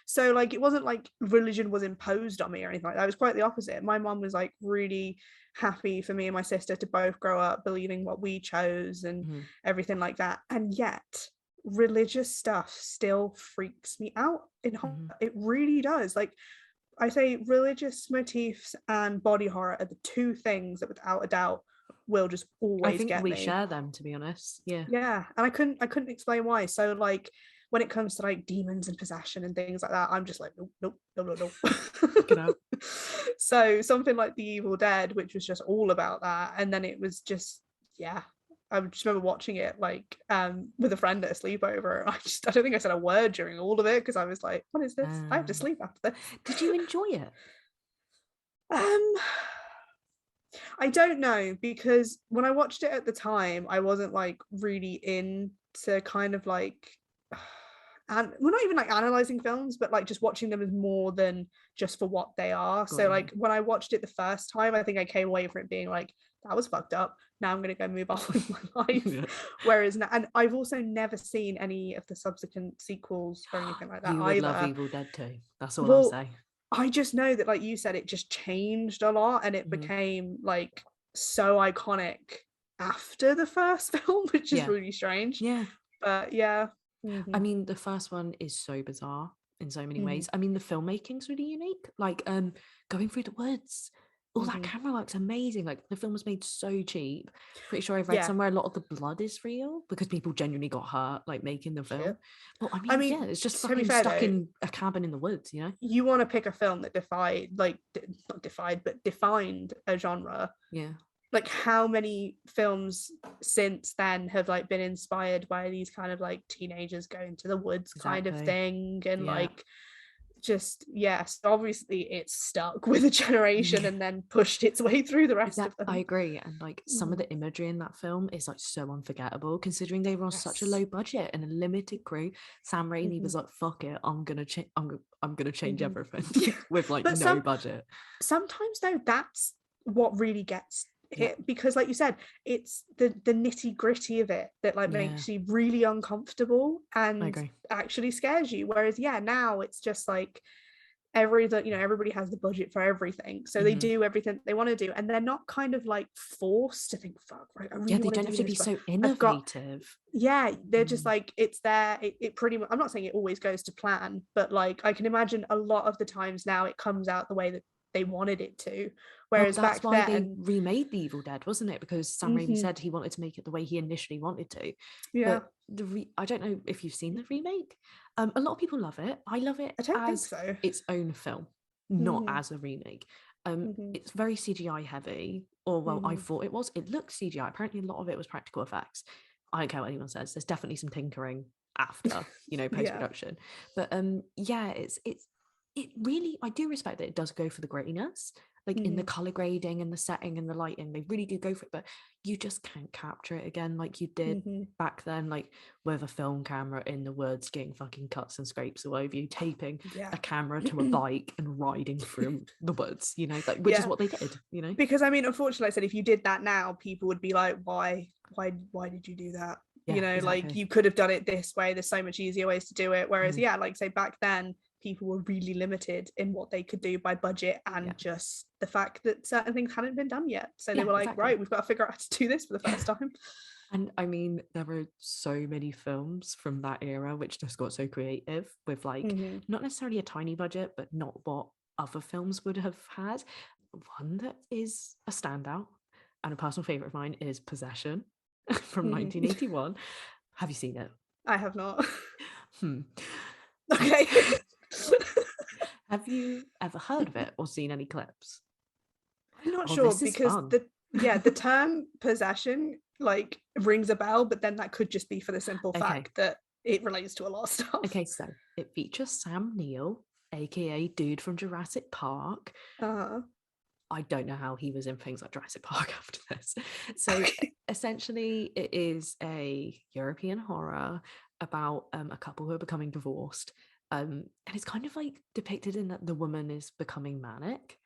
So like it wasn't like religion was imposed on me or anything like that. It was quite the opposite. My mom was like really happy for me and my sister to both grow up believing what we chose and everything like that. And yet religious stuff still freaks me out in horror. It really does. Like I say religious motifs and body horror are the two things that without a doubt will just always get me. I think we share them, to be honest. Yeah. And I couldn't explain why. So like when it comes to like demons and possession and things like that, I'm just like nope. Get out. So something like The Evil Dead, which was just all about that, and then it was just I just remember watching it like with a friend at a sleepover. I don't think I said a word during all of it because I was like, what is this? I have to sleep after this. Did you enjoy it? I don't know, because when I watched it at the time, I wasn't like really into kind of like, and we're not even like analyzing films, but like just watching them as more than just for what they are. Got So you. like when I watched it the first time, I think I came away from it being like, that was fucked up. Now I'm gonna go move on with my life. Yeah. Whereas now, and I've also never seen any of the subsequent sequels or anything like that You would either. love Evil Dead 2. That's all I'll Well, say. I just know that, like you said, it just changed a lot and it became like so iconic after the first film, which is Yeah. really strange. Yeah. But yeah. I mean, the first one is so bizarre in so many ways. Mhm. I mean, the filmmaking's really unique. Like, going through the woods, all that camera work's amazing. Like, the film was made so cheap. Pretty sure I've read Yeah. somewhere a lot of the blood is real because people genuinely got hurt, like making the film. Shit. Well, I yeah, mean, it's just to be fucking fair stuck though, in a cabin in the woods, you know? you want to pick a film that defied, like, not defied, but defined a genre. Yeah. Like, how many films since then have like been inspired by these kind of like teenagers going to the woods kind of Exactly. thing, and Yeah. like just yes, obviously it's stuck with a generation and then pushed its way through the rest of them. I agree. And like some of the imagery in that film is like so unforgettable considering they were on such a low budget and a limited crew. Sam Raimi was like, fuck it, I'm gonna change everything with like But no budget. Sometimes though, that's what really gets it, because like you said, it's the nitty gritty of it that like makes you really uncomfortable and actually scares you. Whereas now it's just like everybody has the budget for everything, so they do everything they want to do, and they're not kind of like forced to think, fuck, right, I really they don't have to be so innovative. They're just like, it's there, it pretty much, I'm not saying it always goes to plan, but like I can imagine a lot of the times now it comes out the way that they wanted it to. Whereas that's back why then, they remade the Evil Dead, wasn't it? Because Sam Raimi said he wanted to make it the way he initially wanted to. Yeah. But I don't know if you've seen the remake. A lot of people love it. I love it. I don't think so. Its own film, not as a remake. It's very CGI heavy, or well, I thought it was. It looked CGI. Apparently, a lot of it was practical effects. I don't care what anyone says. There's definitely some tinkering after, post production. But it really, I do respect that it does go for the grittiness, like in the color grading and the setting and the lighting. They really do go for it, but you just can't capture it again like you did back then, like with a film camera in the woods, getting fucking cuts and scrapes all over you, taping a camera to a bike and riding through the woods, which is what they did, Because I mean, unfortunately, I said if you did that now, people would be like, why did you do that? Exactly. Like you could have done it this way. There's so much easier ways to do it. Whereas like say back then, people were really limited in what they could do by budget and just the fact that certain things hadn't been done yet. So they were like, right, we've got to figure out how to do this for the first time. And I mean, there were so many films from that era which just got so creative with like not necessarily a tiny budget, but not what other films would have had. One that is a standout and a personal favorite of mine is Possession from 1981. Have you seen it? I have not. Okay. Have you ever heard of it or seen any clips? I'm not sure, because the term possession like rings a bell, but then that could just be for the simple fact that it relates to a lot of stuff. Okay, so it features Sam Neill, aka Dude from Jurassic Park. I don't know how he was in things like Jurassic Park after this. So essentially it is a European horror about a couple who are becoming divorced. And it's kind of like depicted in that the woman is becoming manic.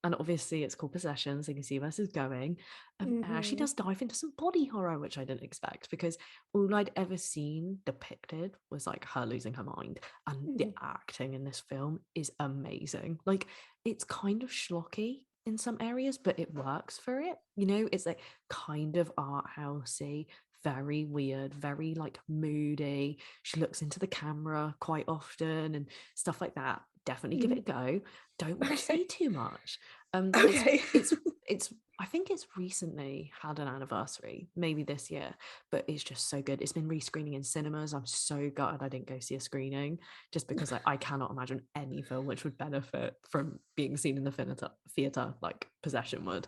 And obviously it's called Possession, so you can see where this is going. It actually does dive into some body horror, which I didn't expect, because all I'd ever seen depicted was like her losing her mind. And the acting in this film is amazing. Like, it's kind of schlocky in some areas, but it works for it. It's like kind of art housey, very weird, very like moody. She looks into the camera quite often and stuff like that. Definitely give it a go. Don't want to say too much. It's I think it's recently had an anniversary, maybe this year, but it's just so good. It's been rescreening in cinemas. I'm so gutted I didn't go see a screening, just because I cannot imagine any film which would benefit from being seen in the theater like Possession would.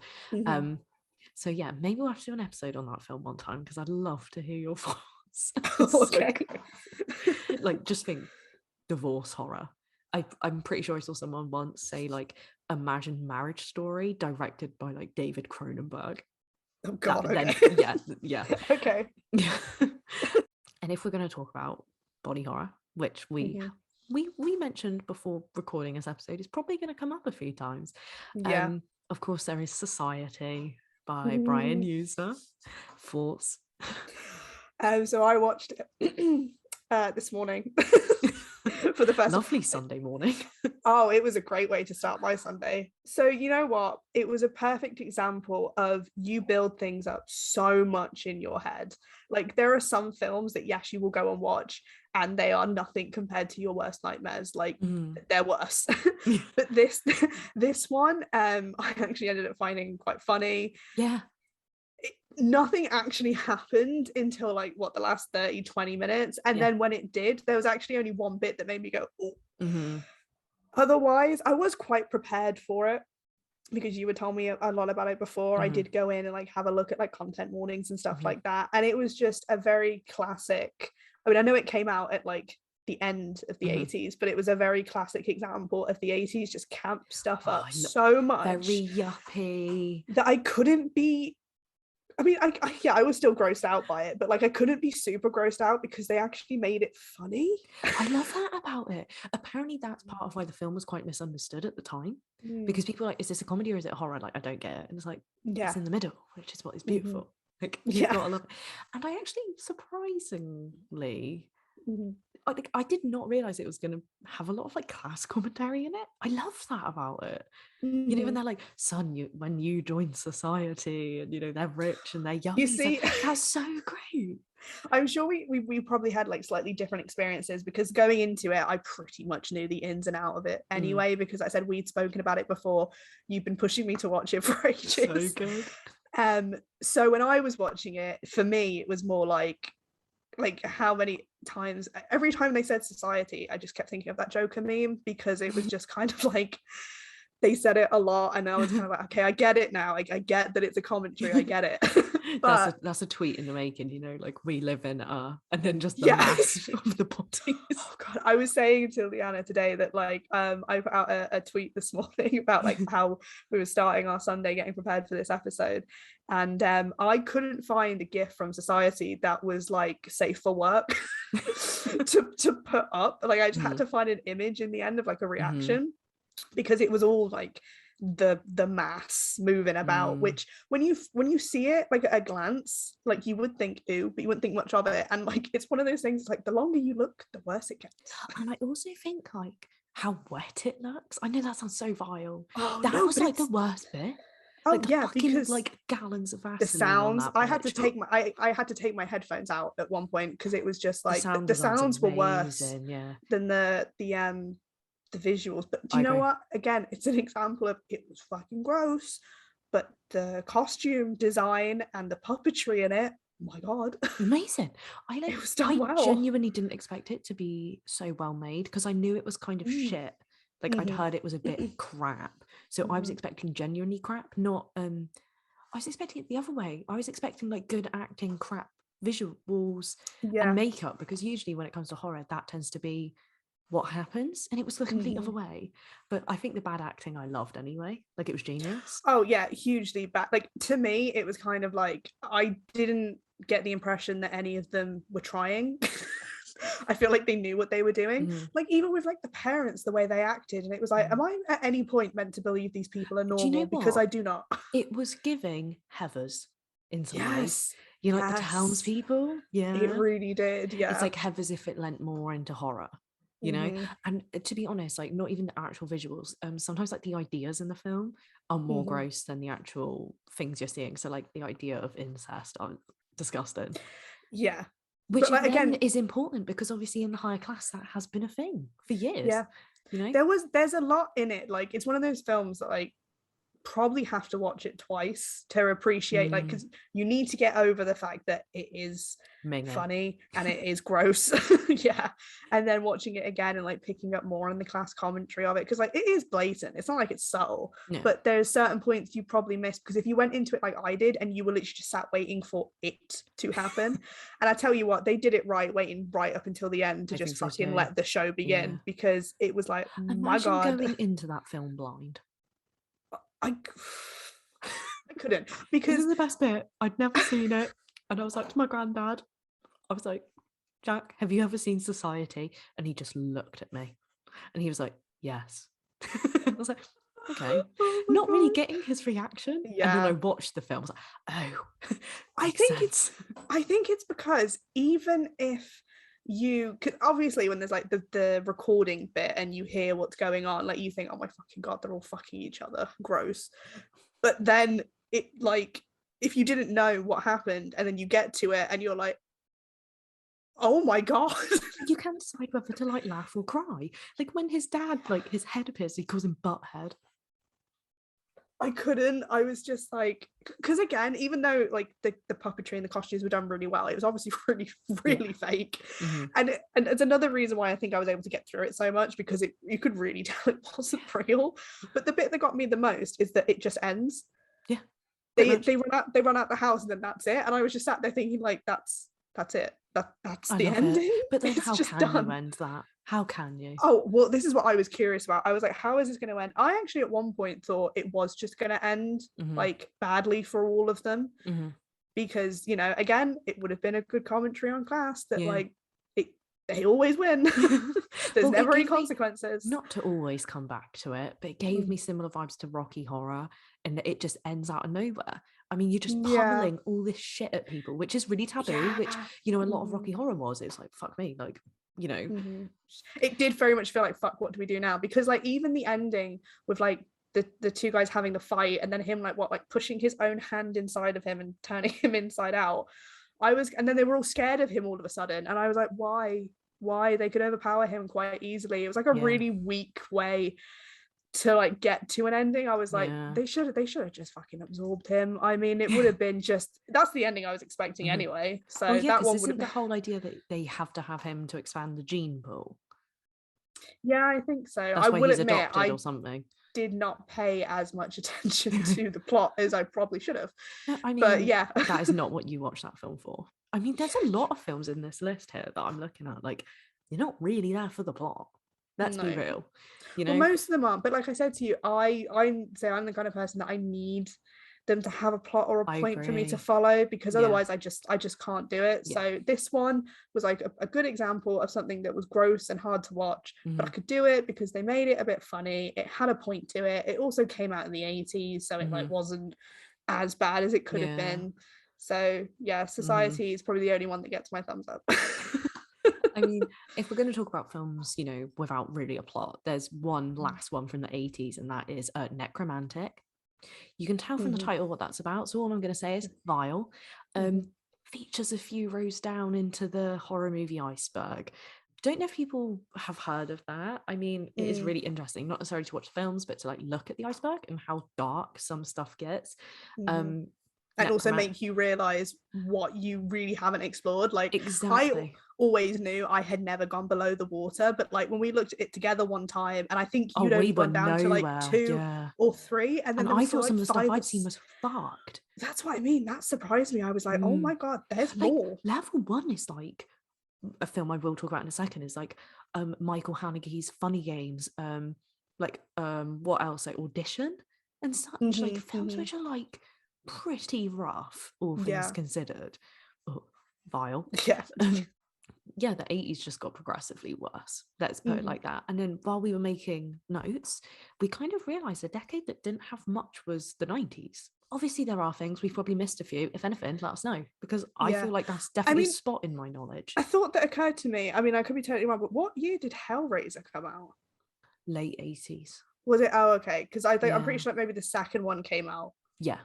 So yeah, maybe we'll have to do an episode on that film one time because I'd love to hear your thoughts. Okay. Like, just think divorce horror. I'm pretty sure I saw someone once say like Imagine Marriage Story directed by like David Cronenberg. Oh God. Then yeah. Okay. And if we're going to talk about body horror, which we mentioned before recording this episode, is probably going to come up a few times. Yeah. Of course, there is Society by Brian Usner. Thoughts? So I watched it this morning for the first lovely Sunday morning. Oh, it was a great way to start my Sunday. So you know what? It was a perfect example of you build things up so much in your head. Like there are some films that yes, you will go and watch and they are nothing compared to your worst nightmares. Like they're worse. But this one, I actually ended up finding quite funny. Yeah. Nothing actually happened until like the last 30-20 minutes, and then when it did, there was actually only one bit that made me go, oh. Otherwise I was quite prepared for it because you had told me a lot about it before. I did go in and like have a look at like content warnings and stuff like that, and it was just a very classic, I mean, I know it came out at like the end of the 80s, but it was a very classic example of the 80s just camp stuff up so much, very yuppie, that I couldn't be, I mean, I was still grossed out by it, but like I couldn't be super grossed out because they actually made it funny. I love that about it. Apparently that's part of why the film was quite misunderstood at the time, because people were like, is this a comedy or is it horror? Like, I don't get it. And it's like, it's in the middle, which is what is beautiful. Like, you've got to love it. And I actually surprisingly, I did not realize it was going to have a lot of like class commentary in it. I love that about it. You know, when they're like, son, when you join society, and you know they're rich and they're young. You see, that's so great. I'm sure we probably had like slightly different experiences, because going into it I pretty much knew the ins and out of it anyway, because I said we'd spoken about it before. You've been pushing me to watch it for ages. So good. So when I was watching it, for me it was more like how many times, every time they said society, I just kept thinking of that Joker meme, because it was just kind of like they said it a lot and I was kind of like, okay, I get it now. I get that it's a commentary, I get it. But that's a tweet in the making, you know, like we live in and then just the mass of the bodies. Oh God, I was saying to Lyanna today that like I put out a tweet this morning about like how we were starting our Sunday getting prepared for this episode, and I couldn't find a GIF from Society that was like safe for work to put up. Like I just had to find an image in the end of like a reaction, because it was all like the mass moving about, which when you see it like at a glance, like you would think ooh, but you wouldn't think much of it, and like it's one of those things, like the longer you look the worse it gets. And I also think like how wet it looks. I know that sounds so vile. That no, was like the worst bit. Oh like, yeah, fucking, because like gallons of Vaseline. The sounds, I had to take I had to take my headphones out at one point because it was just like the sounds were worse than the visuals. But do you know what? Again, it's an example of it was fucking gross, but the costume design and the puppetry in it, oh my God, amazing. It was done well. Genuinely didn't expect it to be so well made, because I knew it was kind of shit. Like I'd heard it was a bit crap, so I was expecting genuinely crap, not I was expecting it the other way. I was expecting like good acting, crap visuals and makeup, because usually when it comes to horror that tends to be what happens, and it was the complete other way. But I think the bad acting I loved anyway. Like it was genius. Oh yeah, hugely bad. Like to me it was kind of like I didn't get the impression that any of them were trying. I feel like they knew what they were doing. Like even with like the parents, the way they acted, and it was like, am I at any point meant to believe these people are normal? Do you know because I do not. It was giving Heathers in some ways. You know, like the townspeople. Yeah, it really did. Yeah, it's like Heathers if it lent more into horror. You know, and to be honest, like not even the actual visuals, sometimes like the ideas in the film are more gross than the actual things you're seeing. So like the idea of incest are disgusting, which like, again is important, because obviously in the higher class that has been a thing for years. You know, there's a lot in it. Like it's one of those films that like probably have to watch it twice to appreciate, like, because you need to get over the fact that it is funny and it is gross. Yeah. And then watching it again and like picking up more on the class commentary of it, because like it is blatant, it's not like it's subtle. But there's certain points you probably missed, because if you went into it like I did and you were literally just sat waiting for it to happen, and I tell you what, they did it right, waiting right up until the end to just fucking let the show begin, because it was like, my God, going into that film blind. I couldn't, because this is the best bit. I'd never seen it, and I was like to my granddad, I was like, Jack, have you ever seen Society? And he just looked at me and he was like, yes. I was like, okay. Not really getting his reaction. And then I watched the film. I was like, oh, I think it's because even if you could, obviously when there's like the recording bit and you hear what's going on, like you think, oh my fucking God, they're all fucking each other, gross. But then it, like, if you didn't know what happened and then you get to it and you're like, oh my God. You can't decide whether to like laugh or cry. Like when his dad, like his head appears, he calls him Butthead. I couldn't. I was just like, because again, even though like the puppetry and the costumes were done really well, it was obviously really fake. And it's another reason why I think I was able to get through it so much, because you could really tell it wasn't real. But the bit that got me the most is that it just ends. Yeah. They run out the house and then that's it. And I was just sat there thinking, like, that's it. That's the ending. But then how can you end that? How can you? Oh, well, this is what I was curious about. I was like, how is this going to end? I actually at one point thought it was just going to end like badly for all of them, because, you know, again, it would have been a good commentary on class that like they always win. There's never any consequences. Not to always come back to it, but it gave me similar vibes to Rocky Horror, and it just ends out of nowhere. I mean, you're just pummeling all this shit at people, which is really taboo, which, you know, a lot of Rocky Horror was. It's like, fuck me, like, you know. It did very much feel like, fuck, what do we do now? Because like even the ending with like the two guys having the fight and then him like pushing his own hand inside of him and turning him inside out, and then they were all scared of him all of a sudden, and I was like, why they could overpower him quite easily. It was like a really weak way to like get to an ending. I was like, they should have just fucking absorbed him. I mean, it would have been that's the ending I was expecting anyway. So that one would have been the whole idea that they have to have him to expand the gene pool. Yeah, I think so. That's I why will he's admit, adopted or something. Did not pay as much attention to the plot as I probably should have. No, I mean, but yeah, that is not what you watch that film for. I mean, there's a lot of films in this list here that I'm looking at. Like, you're not really there for the plot. Let's be real. You know, well, most of them aren't. But like I said to you, I'm the kind of person that I need them to have a plot or a point for me to follow, because otherwise I just can't do it. So this one was like a good example of something that was gross and hard to watch, but I could do it because they made it a bit funny. It had a point to it. It also came out in the 80s, so it like wasn't as bad as it could have been. So yeah, Society is probably the only one that gets my thumbs up. I mean, if we're going to talk about films, you know, without really a plot, there's one last one from the 80s, and that is Necromantic. You can tell from the title what that's about, so all I'm going to say is vile. Features a few rows down into the horror movie iceberg. Don't know if people have heard of that. I mean, it is really interesting, not necessarily to watch films, but to like look at the iceberg and how dark some stuff gets. And also make you realize what you really haven't explored. Like, exactly. I always knew I had never gone below the water, but like when we looked at it together one time, and I think you'd only gone down to like 2 or 3, and then I thought some like of the stuff I'd seen was fucked. That's what I mean. That surprised me. I was like, oh my God, there's more. Level 1 is like a film I will talk about in a second. Is like Michael Haneke's Funny Games, what else, like Audition and such, like films which are like pretty rough, all things considered. Vile. The 80s just got progressively worse, let's put it like that. And then while we were making notes, we kind of realized a decade that didn't have much was the 90s. Obviously there are things we've probably missed a few. If anything, let us know, because I feel like that's definitely a spot in my knowledge. A thought that occurred to me, I mean, I could be totally wrong, but what year did Hellraiser come out? Late 80s. Was it? Oh, okay, because I think I'm pretty sure like maybe the second one came out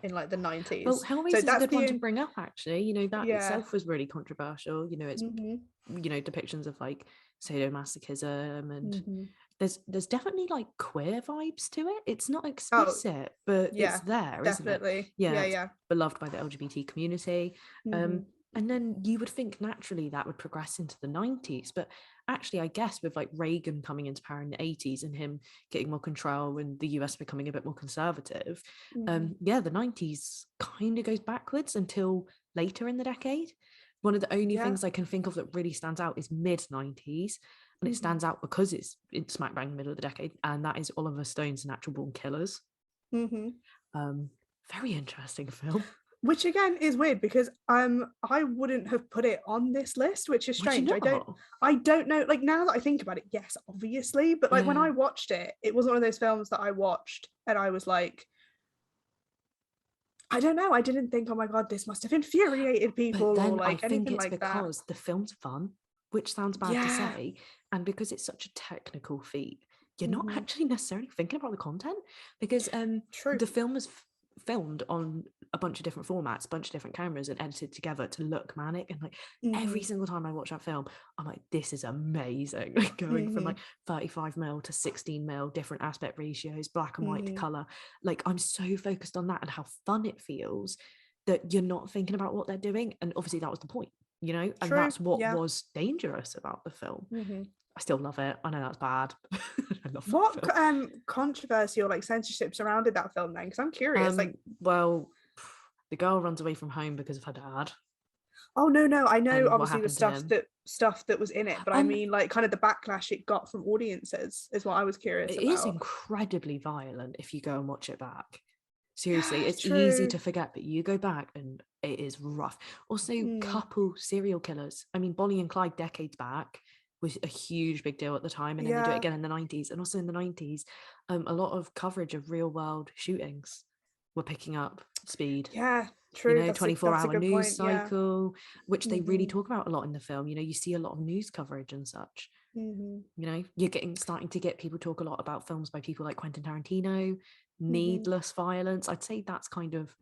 in like the 90s. Well, Hellraiser is a good one to bring up, actually. You know, that itself was really controversial. You know, it's you know, depictions of like sadomasochism and there's definitely like queer vibes to it. It's not Oh, explicit, but yeah, it's there, isn't it? definitely. Yeah, it's Yeah. beloved by the LGBT community. Mhm. And then you would think naturally that would progress into the 90s, but actually, I guess with like Reagan coming into power in the 80s and him getting more control and the US becoming a bit more conservative, yeah, the 90s kind of goes backwards until later in the decade. One of the only things I can think of that really stands out is mid 90s, and it stands out because it's in smack bang in the middle of the decade, and that is Oliver Stone's Natural Born Killers. Very interesting film. Which again is weird because I wouldn't have put it on this list, which is strange. I don't know. Like now that I think about it, yes, obviously, but like when I watched it, it was one of those films that I watched and I was like, I don't know. I didn't think, oh my God, this must have infuriated people but then or like I think anything it's like because that. the film's fun, which sounds bad to say, and because it's such a technical feat, you're not actually necessarily thinking about the content because True. the film was filmed on a bunch of different formats, a bunch of different cameras, and edited together to look manic. And like every single time I watch that film, I'm like, this is amazing. Like going from like 35mm to 16mm, different aspect ratios, black and white to color. Like I'm so focused on that and how fun it feels that you're not thinking about what they're doing. And obviously that was the point, you know, and that's what was dangerous about the film. I still love it. I know that's bad. I love what that film. controversy or like censorship surrounded that film then? Because I'm curious. Like, well, the girl runs away from home because of her dad. oh no, I know And what obviously the happened to him? stuff that was in it, but I mean like kind of the backlash it got from audiences is what I was curious It about. is incredibly violent if you go and watch it back. Seriously, Yeah, it's true. easy to forget, but you go back and it is rough. Also, couple serial killers. I mean, Bonnie and Clyde decades back was a huge big deal at the time, and then they do it again in the 90s. And also in the 90s, a lot of coverage of real world shootings were picking up speed. Yeah, true. You know, That's 24-hour a good news point. cycle, which they really talk about a lot in the film. You know, you see a lot of news coverage and such. You know, you're starting to get people talk a lot about films by people like Quentin Tarantino, needless violence. I'd say that's kind of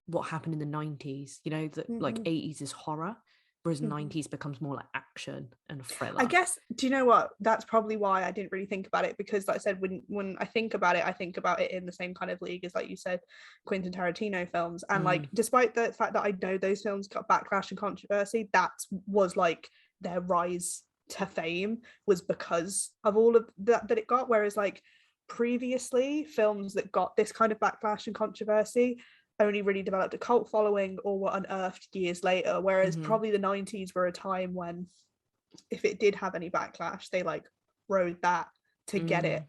what happened in the 90s. You know, that like 80s is horror, whereas 90s becomes more like action and thriller. I guess, do you know what? That's probably why I didn't really think about it, because like I said, when I think about it in the same kind of league as, like you said, Quentin Tarantino films. And like, despite the fact that I know those films got backlash and controversy, that was like their rise to fame was because of all of that it got. Whereas like previously, films that got this kind of backlash and controversy only really developed a cult following or were unearthed years later. Whereas probably the 90s were a time when, if it did have any backlash, they like rode that to get it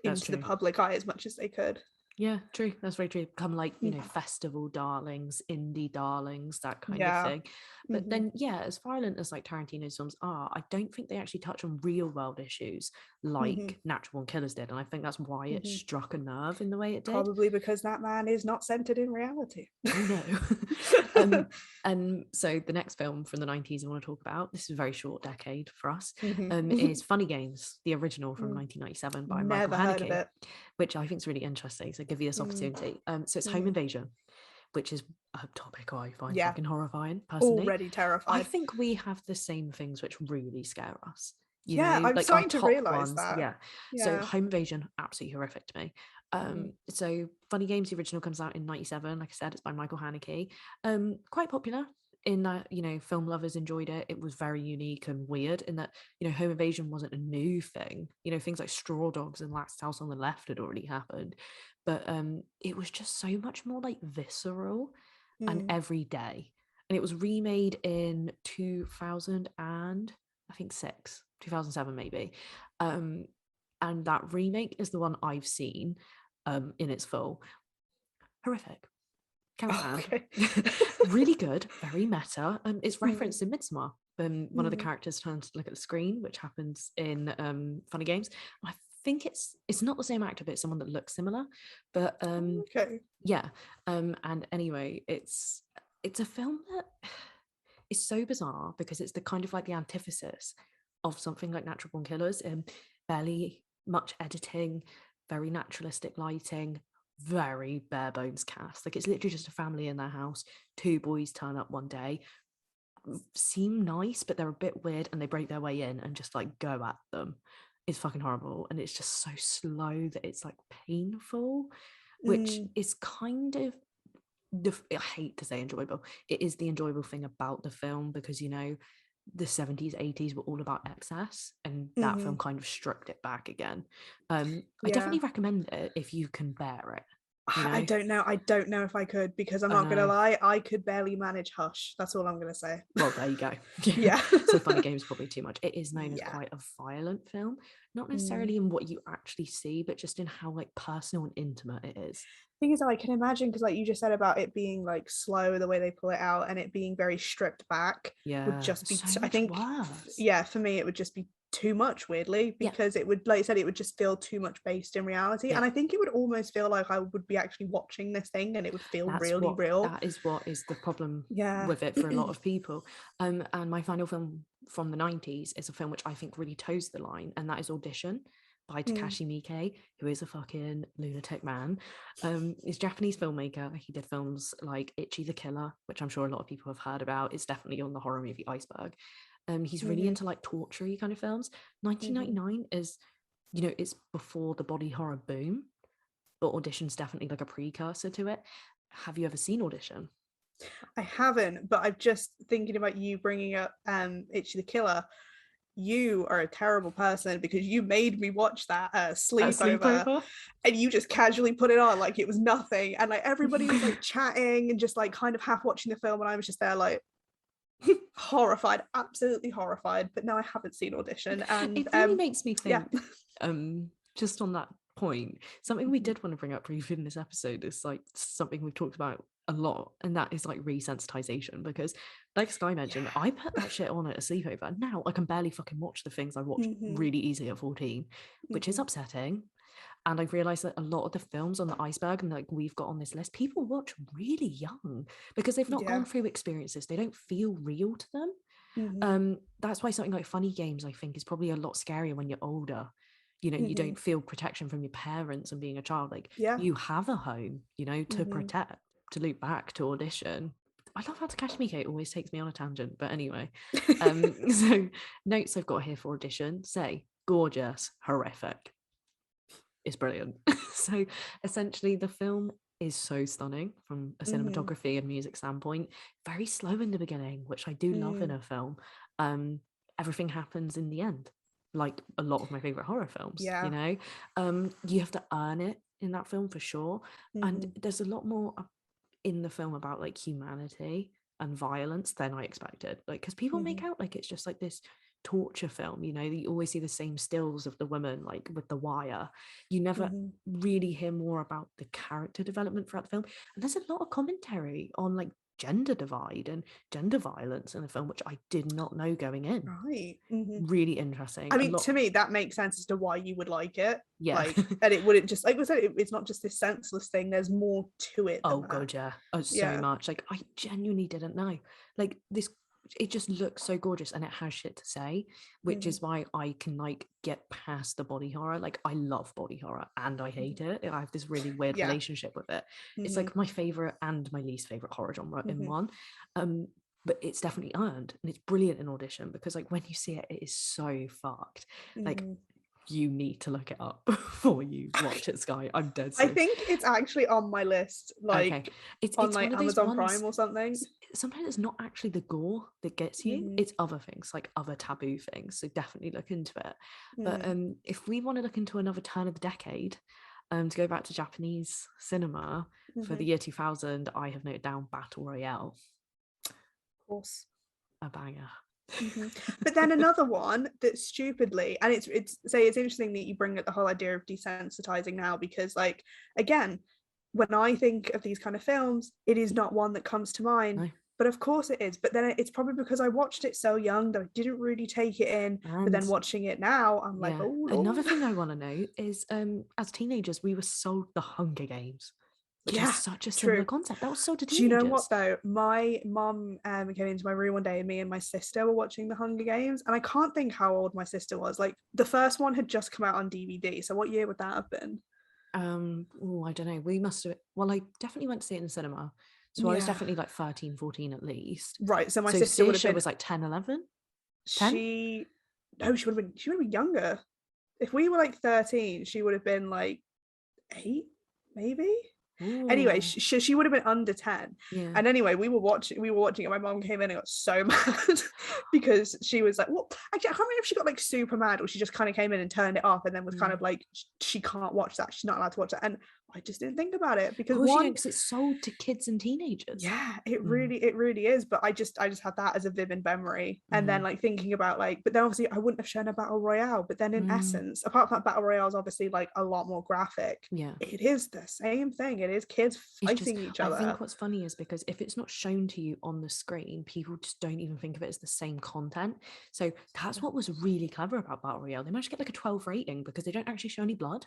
into the public eye as much as they could. Yeah, true. That's very true. Become like, you know, festival darlings, indie darlings, that kind of thing. But then, yeah, as violent as like Tarantino's films are, I don't think they actually touch on real world issues like Natural Born Killers did. And I think that's why it struck a nerve in the way it did. Probably because that man is not centered in reality. Oh no. And so the next film from the 90s I want to talk about, this is a very short decade for us, is Funny Games, the original from 1997 by Michael Haneke, which I think is really interesting. So I'll give you this opportunity. So it's Home Invasion, which is a topic I find fucking horrifying personally. Already terrified. I think we have the same things which really scare us. You know, I'm like starting to realize that. Yeah. So Home Invasion, absolutely horrific to me. So Funny Games, the original, comes out in 97. Like I said, it's by Michael Haneke. Quite popular in that, you know, film lovers enjoyed it. It was very unique and weird in that, you know, home invasion wasn't a new thing. You know, things like Straw Dogs and Last House on the Left had already happened, but it was just so much more like visceral and everyday. And it was remade in 2000 and I think 2007 maybe. And that remake is the one I've seen in its full. Horrific. Can't stand. Really good, very meta. It's referenced in Midsommar. One of the characters turns to look at the screen, which happens in Funny Games. I think it's not the same actor, but it's someone that looks similar. But yeah. And anyway, it's a film that is so bizarre because it's the kind of like the antithesis of something like Natural Born Killers. Barely much editing, very naturalistic lighting, very bare bones cast. Like it's literally just a family in their house. Two boys turn up one day, seem nice, but they're a bit weird, and they break their way in and just like go at them. is fucking horrible, and it's just so slow that it's like painful, which is kind of I hate to say enjoyable. It is the enjoyable thing about the film, because you know the 70s 80s were all about excess, and that film kind of stripped it back again. I definitely recommend it if you can bear it. You know? I don't know if I could, because I'm not gonna lie, I could barely manage Hush. That's all I'm gonna say. Well, there you go. Yeah. So Funny Games probably too much. It is known as quite a violent film, not necessarily in what you actually see, but just in how like personal and intimate it is. Thing is, I can imagine, because like you just said about it being like slow, the way they pull it out, and it being very stripped back, would just be so I think worse. For me it would just be too much, weirdly, because it would, like I said, it would just feel too much based in reality, and I think it would almost feel like I would be actually watching this thing, and it would feel really real. That is what is the problem with it for a lot of people. And my final film from the 90s is a film which I think really toes the line, and that is Audition by Takashi Miike, who is a fucking lunatic man. He's a Japanese filmmaker. He did films like Ichi the Killer, which I'm sure a lot of people have heard about. It's definitely on the horror movie iceberg. He's really into like torture-y kind of films. 1999 is, you know, it's before the body horror boom, but Audition's definitely like a precursor to it. Have you ever seen Audition? I haven't, but I'm just thinking about you bringing up Ichi the Killer. You are a terrible person, because you made me watch that sleepover, and you just casually put it on like it was nothing, and like everybody was like chatting and just like kind of half watching the film, and I was just there like horrified, absolutely horrified. But now I haven't seen Audition, and it really makes me think just on that point, something we did want to bring up briefly in this episode is like something we've talked about a lot, and that is like resensitization, because like Skye mentioned, I put that shit on at a sleepover. Now I can barely fucking watch the things I watched really easy at 14, which is upsetting. And I've realized that a lot of the films on the iceberg and like we've got on this list, people watch really young because they've not gone through experiences. They don't feel real to them. That's why something like Funny Games, I think, is probably a lot scarier when you're older. You know, you don't feel protection from your parents and being a child. Like you have a home, you know, to protect. To loop back to Audition, I love how Takashi Miike always takes me on a tangent, but anyway. So notes I've got here for Audition say gorgeous, horrific. It's brilliant. So essentially the film is so stunning from a cinematography and music standpoint. Very slow in the beginning, which I do love in a film. Everything happens in the end, like a lot of my favorite horror films. You know, you have to earn it in that film for sure. And there's a lot more in the film about like humanity and violence than I expected, like because people make out like it's just like this torture film, you know, you always see the same stills of the woman like with the wire. You never really hear more about the character development throughout the film, and there's a lot of commentary on like gender divide and gender violence in the film, which I did not know going in. Really interesting. I mean, to me that makes sense as to why you would like it. Like, and it wouldn't just, like I said, it's not just this senseless thing, there's more to it than God, so much. Like I genuinely didn't know, like this, it just looks so gorgeous, and it has shit to say, which is why I can like get past the body horror. Like I love body horror and I hate it. I have this really weird relationship with it. It's like my favorite and my least favorite horror genre in one. But it's definitely earned, and it's brilliant in Audition because like when you see it, it is so fucked. Like you need to look it up before you watch it, Skye. I'm dead serious. I think it's actually on my list, like it's on like Amazon Prime or something. Sometimes it's not actually the gore that gets you, it's other things, like other taboo things, so definitely look into it. But if we want to look into another turn of the decade, to go back to Japanese cinema for the year 2000, I have noted down Battle Royale. Of course, a banger. But then another one that stupidly, and it's interesting that you bring up the whole idea of desensitizing now, because like again, when I think of these kind of films, it is not one that comes to mind. No. But of course it is. But then it's probably because I watched it so young that I didn't really take it in. But then watching it now, I'm like, oh Lord. Another thing I want to know is as teenagers we were sold the Hunger Games. Which is such a similar concept. That was so to teenagers. Do you know what though? My mum came into my room one day and me and my sister were watching the Hunger Games, and I can't think how old my sister was. Like the first one had just come out on DVD. So what year would that have been? I don't know. We must have. Well, I definitely went to see it in the cinema. So I was definitely like 13, 14 at least. Right. So my sister would have been, was like 10, 11. 10? She would have been younger. if we were like 13, she would have been like 8, maybe. Ooh. Anyway, she would have been under 10. Yeah. And anyway, we were watching it. My mom came in and got so mad because she was like, well, actually, I can't remember if she got like super mad or she just kind of came in and turned it off and then was kind of like, she can't watch that. She's not allowed to watch that. And I just didn't think about it because because it's sold to kids and teenagers. Yeah, it really is. But I just had that as a vivid memory. And then like thinking about like, but then obviously I wouldn't have shown a battle royale. But then in essence, apart from that, battle royale is obviously like a lot more graphic. Yeah, it is the same thing. It is kids fighting each other. I think what's funny is because if it's not shown to you on the screen, people just don't even think of it as the same content. So that's what was really clever about battle royale. They managed to get like a 12 rating because they don't actually show any blood.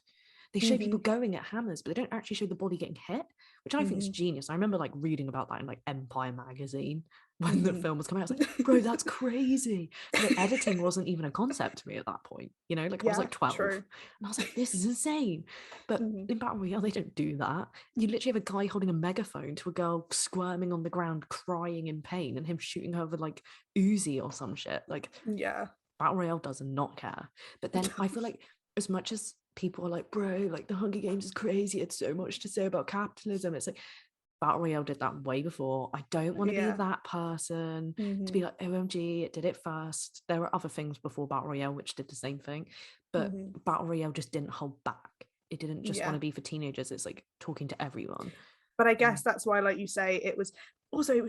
They show people going at hammers, but they don't actually show the body getting hit, which I think is genius. I remember like reading about that in like Empire magazine when the film was coming out. I was like, bro, that's crazy. Like, editing wasn't even a concept to me at that point, you know, like I was like 12 and I was like, this is insane. But in Battle Royale, they don't do that. You literally have a guy holding a megaphone to a girl squirming on the ground, crying in pain, and him shooting her with like Uzi or some shit. Like, Battle Royale does not care. But then I feel like as much as people are like, bro, like the Hunger Games is crazy, it's so much to say about capitalism, it's like Battle Royale did that way before. I don't want to be that person to be like, OMG, it did it first. There were other things before Battle Royale which did the same thing, but Battle Royale just didn't hold back. It didn't just want to be for teenagers. It's like talking to everyone. But I guess that's why, like you say, it was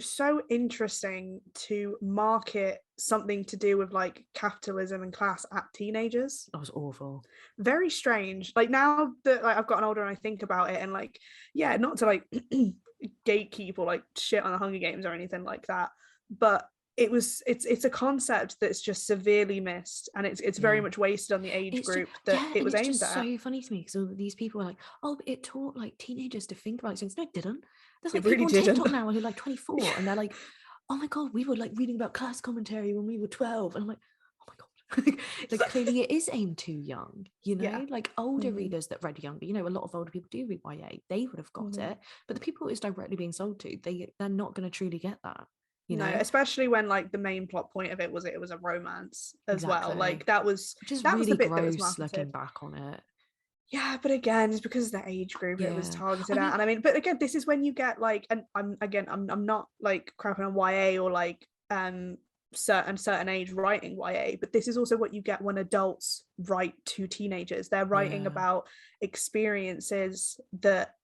so interesting to market something to do with like capitalism and class at teenagers. That was awful. Very strange. Like now that like I've gotten older and I think about it, and like, yeah, not to like gatekeep or like shit on the Hunger Games or anything like that, but it's a concept that's just severely missed, and it's very much wasted on the age group that it was aimed at. It's just so funny to me because all these people are like, oh, but it taught like teenagers to think about things. No, it didn't. There's like people on TikTok now who are like 24 and they're like, oh my god, we were like reading about class commentary when we were 12, and I'm like, oh my god. Like clearly it is aimed too young, you know, like older readers that read younger, you know, a lot of older people do read YA, they would have got it, but the people it's directly being sold to, they're not going to truly get that. You know? Especially when like the main plot point of it was a romance as well. Like that was really was the bit gross that was marketed. Looking back on it. Yeah, but again, it's because of the age group it was targeted at. And I mean, but again, this is when you get like, and I'm not like crapping on YA or like certain age writing YA, but this is also what you get when adults write to teenagers. They're writing about experiences that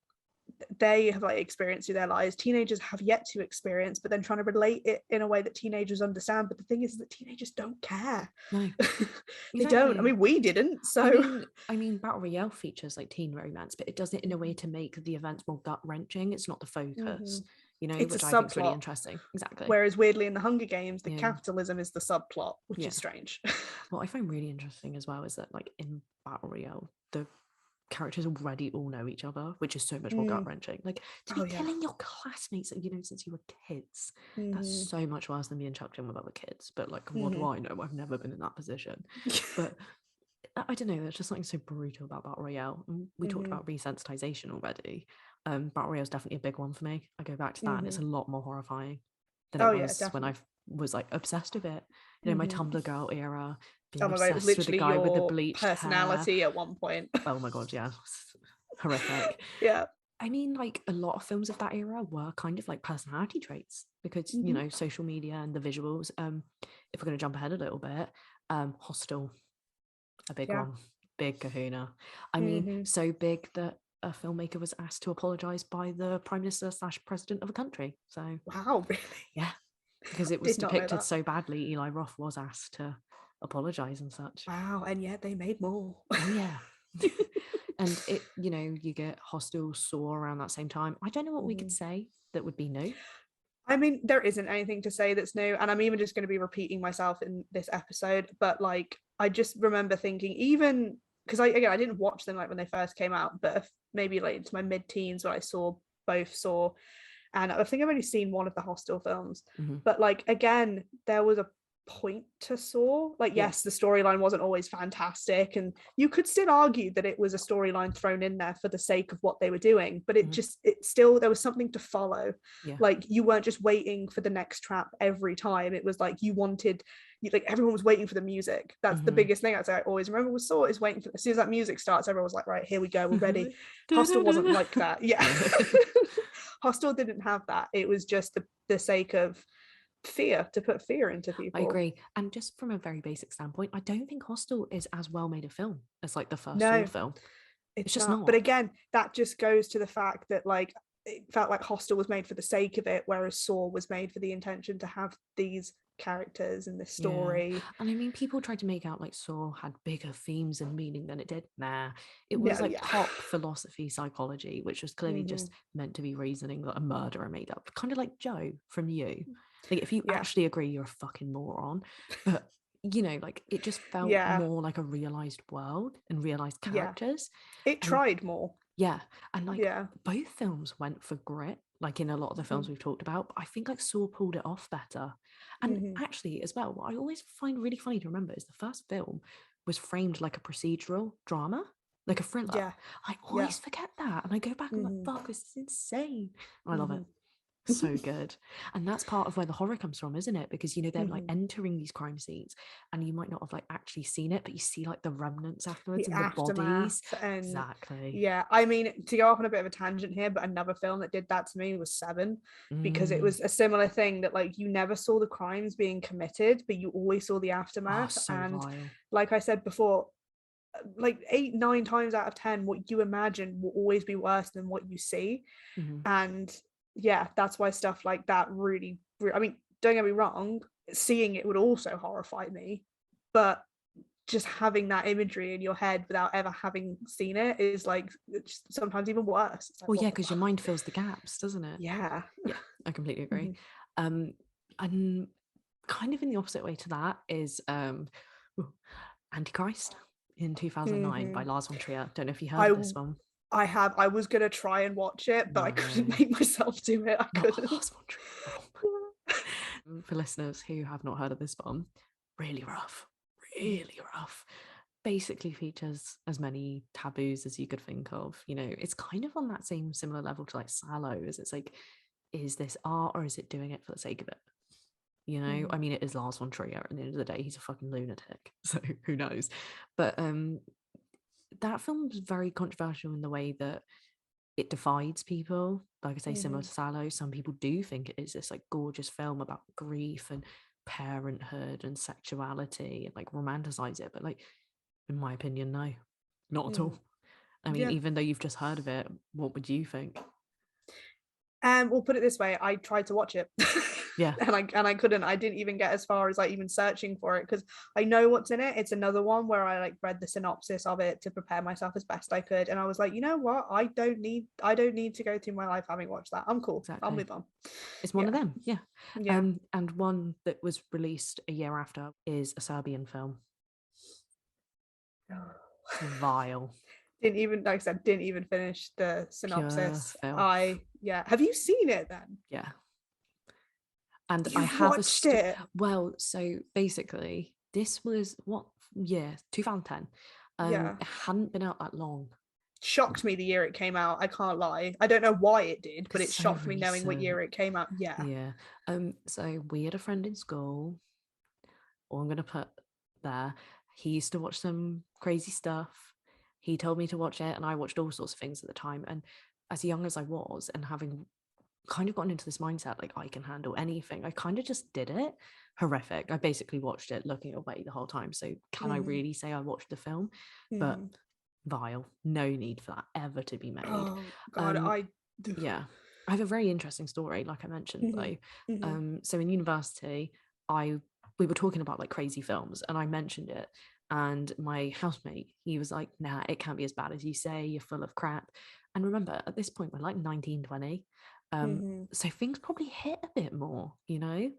they have like experienced through their lives, teenagers have yet to experience, but then trying to relate it in a way that teenagers understand. But the thing is that teenagers don't care. No, they don't. I mean, we didn't. So I mean Battle Royale features like teen romance, but it does it in a way to make the events more gut-wrenching. It's not the focus, you know, it's which a I subplot. think is really interesting. Exactly. Whereas weirdly in the Hunger Games, the capitalism is the subplot, which is strange. What I find really interesting as well is that like in Battle Royale, the characters already all know each other, which is so much more gut-wrenching. Like to be killing your classmates that you know since you were kids, that's so much worse than being chucked in with other kids. But like, what do I know? I've never been in that position. But I don't know, there's just something so brutal about Battle Royale. We talked about resensitization already. Battle Royale is definitely a big one for me. I go back to that and it's a lot more horrifying than it was when I was like obsessed with it. You know, my Tumblr girl era, being obsessed it was literally with the guy your with the bleached personality hair. At one point. Oh my god, yeah. Horrific. I mean, like a lot of films of that era were kind of like personality traits because you know, social media and the visuals. If we're going to jump ahead a little bit, Hostel, a big one, big kahuna. I mean, so big that a filmmaker was asked to apologize by the prime minister / president of a country. So wow, really? Yeah, because it was depicted so badly. Eli Roth was asked to apologize and such. Wow, and yet they made more. Oh yeah. And it, you know, you get Hostel, Saw around that same time. I don't know what we could say that would be new. I mean, there isn't anything to say that's new, and I'm even just going to be repeating myself in this episode, but like I just remember thinking, even because I didn't watch them like when they first came out, but maybe like into my mid-teens when I saw both Saw, and I think I've only seen one of the Hostel films, but like again, there was a point to Saw. Like, yes, the storyline wasn't always fantastic, and you could still argue that it was a storyline thrown in there for the sake of what they were doing, but it still, there was something to follow. Like, you weren't just waiting for the next trap every time. It was like you wanted, like, everyone was waiting for the music. That's the biggest thing I always remember with Saw, is waiting for, as soon as that music starts, everyone was like, right, here we go, we're ready. Hostel wasn't like that. Hostel didn't have that. It was just the sake of fear, to put fear into people. I agree. And just from a very basic standpoint, I don't think Hostel is as well made a film as like the first Saw film. It's just not. But again, that just goes to the fact that, like, it felt like Hostel was made for the sake of it, whereas Saw was made for the intention to have these characters and this story. And I mean, people tried to make out like Saw had bigger themes and meaning than it did. Nah, it was pop philosophy psychology, which was clearly just meant to be reasoning that a murderer made up, kind of like Joe from You. Like, if you actually agree, you're a fucking moron. But you know, like, it just felt more like a realized world and realized characters. It tried more. And like both films went for grit, like in a lot of the films we've talked about, but I think like Saw pulled it off better. And actually as well, what I always find really funny to remember is the first film was framed like a procedural drama, like a thriller. I always forget that, and I go back and I'm like, fuck, this is insane. I love it. So good. And that's part of where the horror comes from, isn't it? Because, you know, they're like entering these crime scenes and you might not have like actually seen it, but you see like the remnants afterwards, and the bodies. And exactly. I mean, to go off on a bit of a tangent here, but another film that did that to me was Seven, because it was a similar thing, that like you never saw the crimes being committed, but you always saw the aftermath. And vile. Like I said before, like 8-9 times out of 10, what you imagine will always be worse than what you see. And that's why stuff like that really, I mean, don't get me wrong, seeing it would also horrify me, but just having that imagery in your head without ever having seen it is like sometimes even worse. Like, well, because your mind fills the gaps, doesn't it? Yeah, I completely agree. And kind of in the opposite way to that is Antichrist in 2009 by Lars Trier. Don't know if you heard of this one. I was gonna try and watch it, but I couldn't make myself do it. I couldn't. For listeners who have not heard of this one, really rough. Basically features as many taboos as you could think of. You know, it's kind of on that same similar level to like Sallows. It's like, is this art or is it doing it for the sake of it? You know, I mean, it is Lars von Trier. At the end of the day, he's a fucking lunatic. So who knows? But that film was very controversial in the way that it divides people. Like I say, similar to Sallow, some people do think it is this like gorgeous film about grief and parenthood and sexuality and like romanticize it. But like, in my opinion, no, not at all. I mean, even though you've just heard of it, what would you think? We'll put it this way, I tried to watch it. and I couldn't. I didn't even get as far as like even searching for it, because I know what's in it. It's another one where I like read the synopsis of it to prepare myself as best I could, and I was like, you know what, I don't need to go through my life having watched that. I'm cool. I'll move on. It's one of them. And one that was released a year after is a Serbian film. Vile. Didn't even finish the synopsis. Have you seen it then? Yeah. And I have watched it. Well, so basically, this was 2010. It hadn't been out that long. Shocked me the year it came out. I can't lie. I don't know why it did, but it shocked me knowing what year it came out. Yeah. So we had a friend in school. All I'm gonna put there. He used to watch some crazy stuff. He told me to watch it, and I watched all sorts of things at the time. And as young as I was, and having kind of gotten into this mindset, like I can handle anything, I kind of just did it. Horrific. I basically watched it looking away the whole time. So can I really say I watched the film? But vile. No need for that ever to be made. Oh God, I have a very interesting story, like I mentioned though. So in university, we were talking about like crazy films, and I mentioned it. And my housemate, he was like, nah, it can't be as bad as you say, you're full of crap. And remember, at this point, we're like 19, 20. So things probably hit a bit more, you know?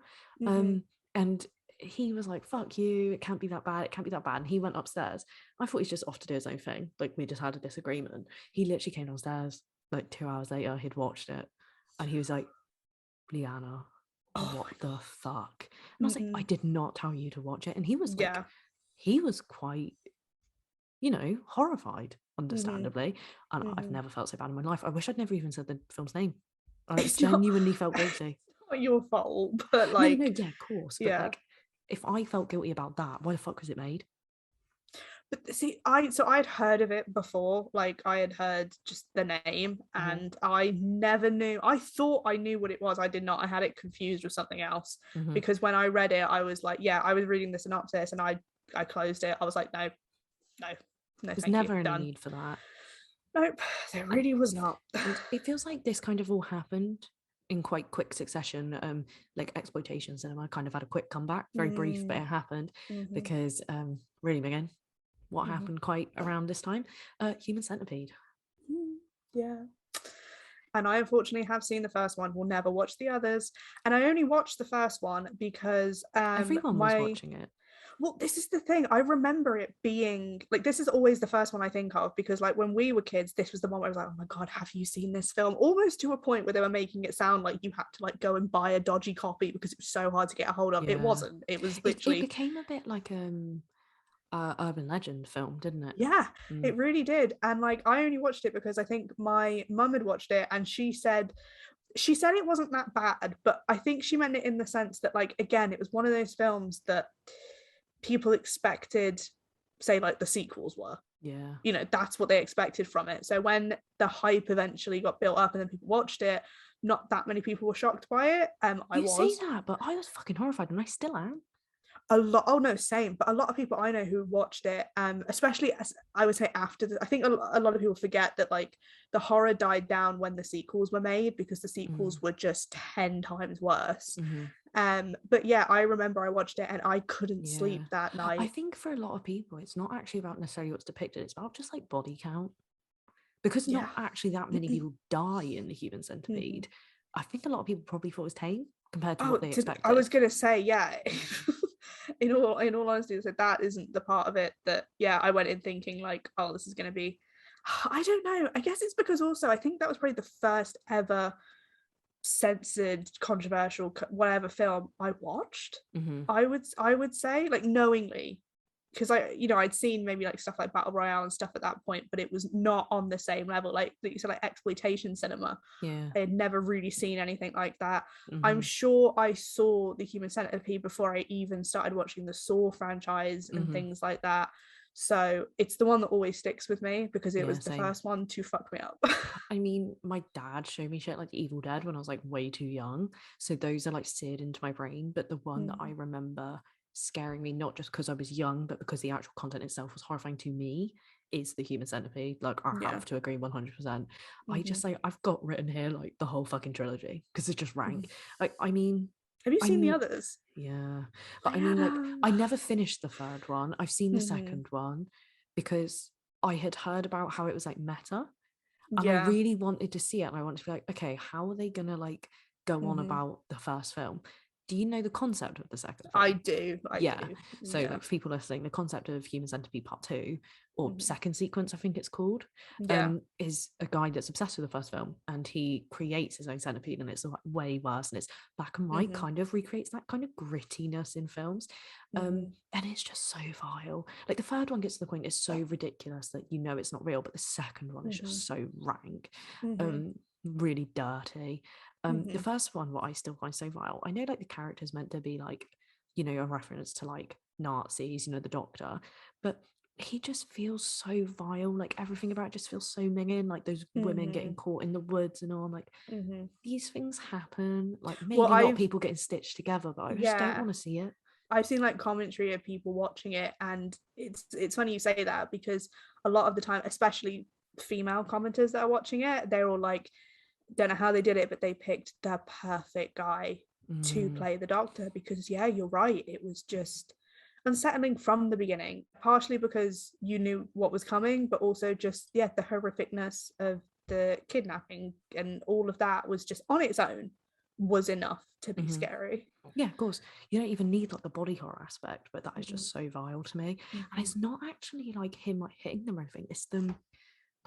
And he was like, fuck you, it can't be that bad, And he went upstairs. I thought he's just off to do his own thing. Like, we just had a disagreement. He literally came downstairs, like 2 hours later, he'd watched it. And he was like, Lyanna, what the fuck? And I was like, I did not tell you to watch it. And he was like, Yeah. he was quite, horrified, understandably. And I've never felt so bad in my life. I wish I'd never even said the film's name. I genuinely felt guilty. It's not your fault, but No, yeah, of course. But like, if I felt guilty about that, why the fuck was it made? But see, I'd heard of it before, like I had heard just the name, and I never knew. I thought I knew what it was. I did not. I had it confused with something else, because when I read it, I was like, yeah, I was reading the synopsis, and I closed it. I was like, no, there's never any need for that. Nope, there really was not. And it feels like this kind of all happened in quite quick succession. Like exploitation cinema kind of had a quick comeback, very brief, but it happened because really, Megan, what happened quite around this time? Human Centipede. Yeah. And I unfortunately have seen the first one. Will never watch the others. And I only watched the first one because everyone was watching it. Well, this is the thing. I remember it being like, this is always the first one I think of, because like when we were kids, this was the one where I was like, oh my God, have you seen this film? Almost to a point where they were making it sound like you had to like go and buy a dodgy copy because it was so hard to get a hold of. It wasn't. It was literally. It became a bit like urban legend film, didn't it? Yeah, it really did. And like I only watched it because I think my mum had watched it, and she said it wasn't that bad, but I think she meant it in the sense that, like, again, it was one of those films that people expected, say like the sequels were. Yeah, that's what they expected from it. So when the hype eventually got built up and then people watched it, not that many people were shocked by it. I was. You say that, but I was fucking horrified, and I still am. A lot. Oh no, same. But a lot of people I know who watched it, especially as I would say after I think a lot of people forget that like the horror died down when the sequels were made, because the sequels were just 10 times worse. But yeah, I remember I watched it and I couldn't sleep that night. I think for a lot of people, it's not actually about necessarily what's depicted. It's about just like body count, because not actually that many people die in the Human Centipede. I think a lot of people probably thought it was tame compared to what they expected. I was gonna say, yeah. in all honesty, so that isn't the part of it that I went in thinking like, oh, this is gonna be, I don't know, I guess it's because also I think that was probably the first ever censored, controversial, whatever film I watched. I would say, like, knowingly, because I'd seen maybe like stuff like Battle Royale and stuff at that point, but it was not on the same level, like you said, like exploitation cinema. I had never really seen anything like that. I'm sure I saw the Human Centipede before I even started watching the Saw franchise and things like that. So it's the one that always sticks with me because it was the first one to fuck me up. I mean, my dad showed me shit like Evil Dead when I was like way too young, so those are like seared into my brain. But the one that I remember scaring me, not just because I was young, but because the actual content itself was horrifying to me, is the Human Centipede. Like, I have to agree 100%. I just like, I've got written here like the whole fucking trilogy because it's just rank. Like, I mean, have you seen the others? Yeah, but I mean, like, I never finished the third one. I've seen the second one because I had heard about how it was like meta, and I really wanted to see it, and I wanted to be like, okay, how are they gonna like go on about the first film? Do you know the concept of the second film? I do. So like, for people listening, the concept of Human Centipede Part 2, or second sequence, I think it's called, is a guy that's obsessed with the first film, and he creates his own centipede, and it's like way worse, and it's black and white, kind of recreates that kind of grittiness in films. And it's just so vile. Like, the third one gets to the point, it's so ridiculous that it's not real, but the second one is just so rank, really dirty. The first one, what I still find so vile, I know like the character's meant to be like, a reference to like Nazis, the doctor, but he just feels so vile. Like, everything about it just feels so minging, like those women getting caught in the woods and all. I'm like, these things happen. Like, maybe not people getting stitched together, but I just don't want to see it. I've seen like commentary of people watching it, and it's funny you say that, because a lot of the time, especially female commenters that are watching it, they're all like, don't know how they did it, but they picked the perfect guy to play the doctor, because you're right, it was just unsettling from the beginning, partially because you knew what was coming, but also just the horrificness of the kidnapping and all of that was just on its own was enough to be scary. Yeah, of course, you don't even need like the body horror aspect, but that is just so vile to me. And it's not actually like him like hitting them or anything, it's them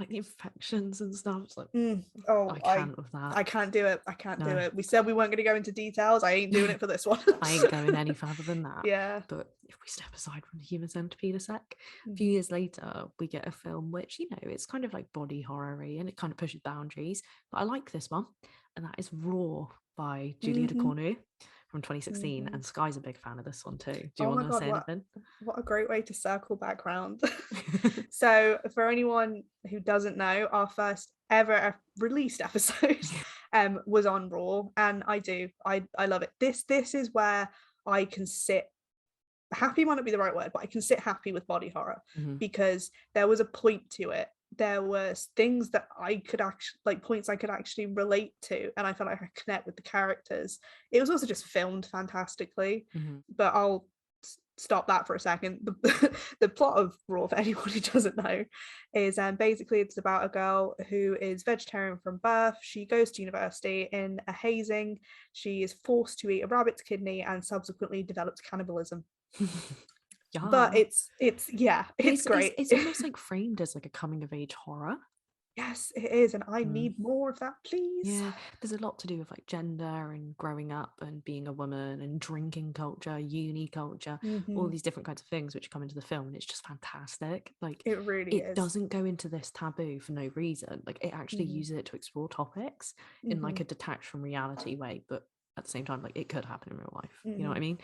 like the infections and stuff. It's like, I can't with that. I can't do it. Do it. We said we weren't going to go into details. I ain't doing it for this one. I ain't going any further than that. Yeah. But if we step aside from the Human Centipede a sec, a few years later, we get a film which, you know, it's kind of like body horror-y and it kind of pushes boundaries. But I like this one, and that is Raw by Julia Ducournau from 2016. And Skye's a big fan of this one too. Do you want to say anything? What a great way to circle back round. So for anyone who doesn't know, our first ever released episode was on Raw, and I love it. This is where I can sit happy, might not be the right word, but I can sit happy with body horror because there was a point to it. There was things that I could actually, like, points I could actually relate to, and I felt like I could connect with the characters. It was also just filmed fantastically, but I'll stop that for a second. The plot of Raw, for anyone who doesn't know, is basically it's about a girl who is vegetarian from birth. She goes to university. In a hazing, she is forced to eat a rabbit's kidney and subsequently develops cannibalism. Yeah. But it's great. It's almost like framed as like a coming of age horror. Yes, it is, and I need more of that, please. Yeah, there's a lot to do with like gender and growing up and being a woman and drinking culture, uni culture, all these different kinds of things which come into the film, and it's just fantastic. Like, it really is. It doesn't go into this taboo for no reason. Like, it actually uses it to explore topics in like a detached from reality way, but at the same time, like, it could happen in real life. You know what I mean?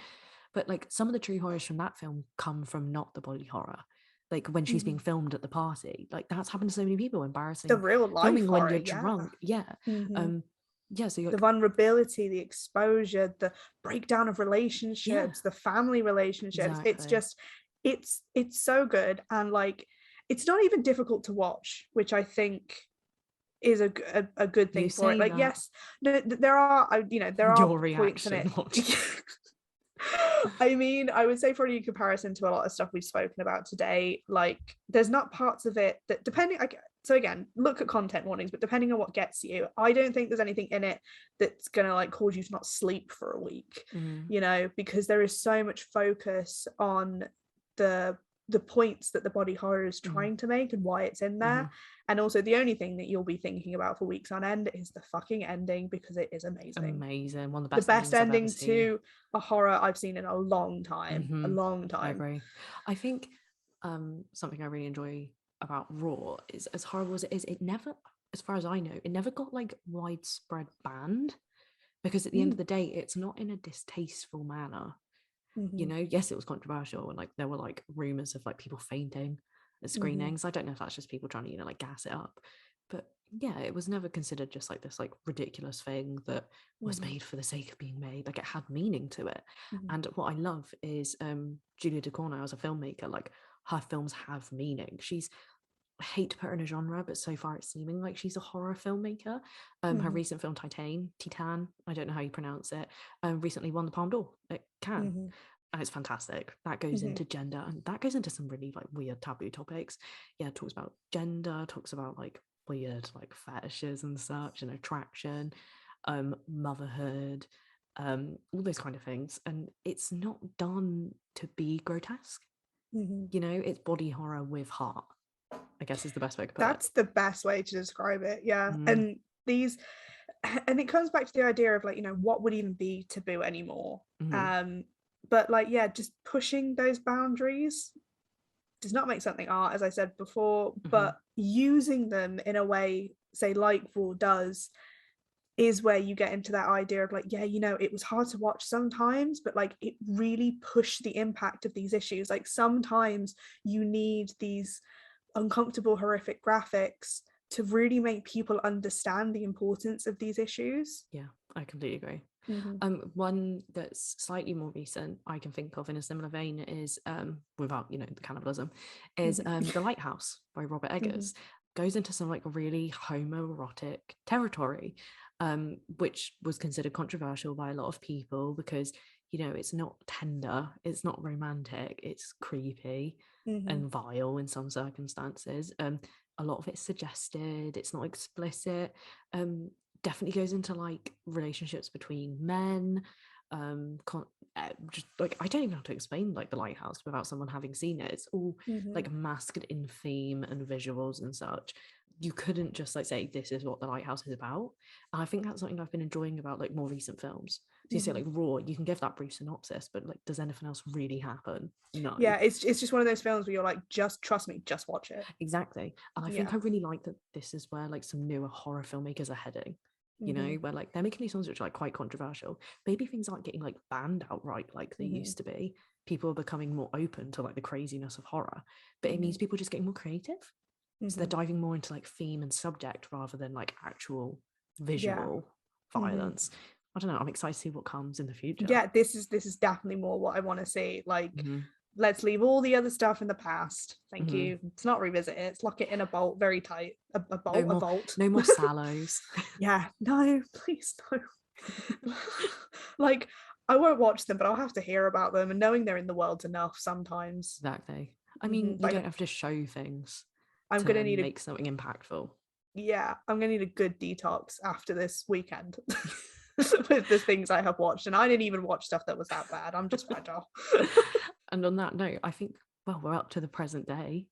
But like some of the true horrors from that film come from not the body horror. Like when she's being filmed at the party, like that's happened to so many people. Embarrassing. The real life filming horror, when you're drunk. Yeah. So the vulnerability, the exposure, the breakdown of relationships, the family relationships. Exactly. It's just, it's so good, and like it's not even difficult to watch, which I think is a good thing for it. Like, yes, there are points in it. I mean, I would say for any comparison to a lot of stuff we've spoken about today, like there's not parts of it that so again, look at content warnings, but depending on what gets you, I don't think there's anything in it that's gonna like cause you to not sleep for a week, you know, because there is so much focus on the points that the body horror is trying to make and why it's in there. And also the only thing that you'll be thinking about for weeks on end is the fucking ending, because it is amazing. One of the best ending to a horror I've seen in a long time. I agree. I think something I really enjoy about Raw is, as horrible as it is, it never, as far as I know, it never got like widespread banned, because at the end of the day it's not in a distasteful manner. You know, yes, it was controversial, and like there were like rumors of like people fainting at screenings. I don't know if that's just people trying to, you know, like gas it up, but yeah, it was never considered just like this like ridiculous thing that was made for the sake of being made. Like, it had meaning to it. And what I love is Julia Ducournau as a filmmaker, like her films have meaning. I hate to put her in a genre, but so far it's seeming like she's a horror filmmaker. Her recent film Titan, I don't know how you pronounce it, recently won the Palme d'Or at Cannes. And it's fantastic. That goes into gender, and that goes into some really like weird taboo topics. Yeah, it talks about gender, talks about like weird like fetishes and such, and attraction, motherhood, all those kind of things. And it's not done to be grotesque. You know, it's body horror with heart, I guess, is the best way to put it. That's the best way to describe it. Yeah. And it comes back to the idea of like, you know, what would even be taboo anymore? But like, yeah, just pushing those boundaries does not make something art, as I said before, but using them in a way, say like Raw does, is where you get into that idea of like, yeah, you know, it was hard to watch sometimes, but like it really pushed the impact of these issues. Like sometimes you need these uncomfortable, horrific graphics to really make people understand the importance of these issues. Yeah, I completely agree. One that's slightly more recent I can think of in a similar vein is, without, you know, the cannibalism, is The Lighthouse by Robert Eggers. Goes into some like really homoerotic territory, which was considered controversial by a lot of people because, you know, it's not tender, it's not romantic, it's creepy and vile in some circumstances. A lot of it's suggested, it's not explicit. Definitely goes into like relationships between men. Just like, I don't even know how to explain like The Lighthouse without someone having seen it. It's all like masculine theme and visuals and such. you couldn't just like say this is what the Lighthouse is about. And I think that's something I've been enjoying about like more recent films. So you say like Raw, you can give that brief synopsis, but like, does anything else really happen? No. Yeah, it's just one of those films where you're like, just trust me, just watch it. Exactly. And I think I really like that this is where like some newer horror filmmakers are heading. You know, where like they're making these films which are like quite controversial. Maybe things aren't getting like banned outright like they used to be. People are becoming more open to like the craziness of horror, but it means people just getting more creative. So they're diving more into like theme and subject rather than like actual visual violence. I don't know. I'm excited to see what comes in the future. Yeah, this is definitely more what I want to see. Like, let's leave all the other stuff in the past. Thank you. Let's not revisit it. Let's lock it in a bolt very tight. A vault. No more sallows. Yeah, no, please no. Like, I won't watch them, but I'll have to hear about them, and knowing they're in the world's enough sometimes. Exactly. I mean, you don't have to show things. I'm gonna need make something impactful. Yeah, I'm gonna need a good detox after this weekend with the things I have watched, and I didn't even watch stuff that was that bad. I'm just fragile. And on that note, I think we're up to the present day.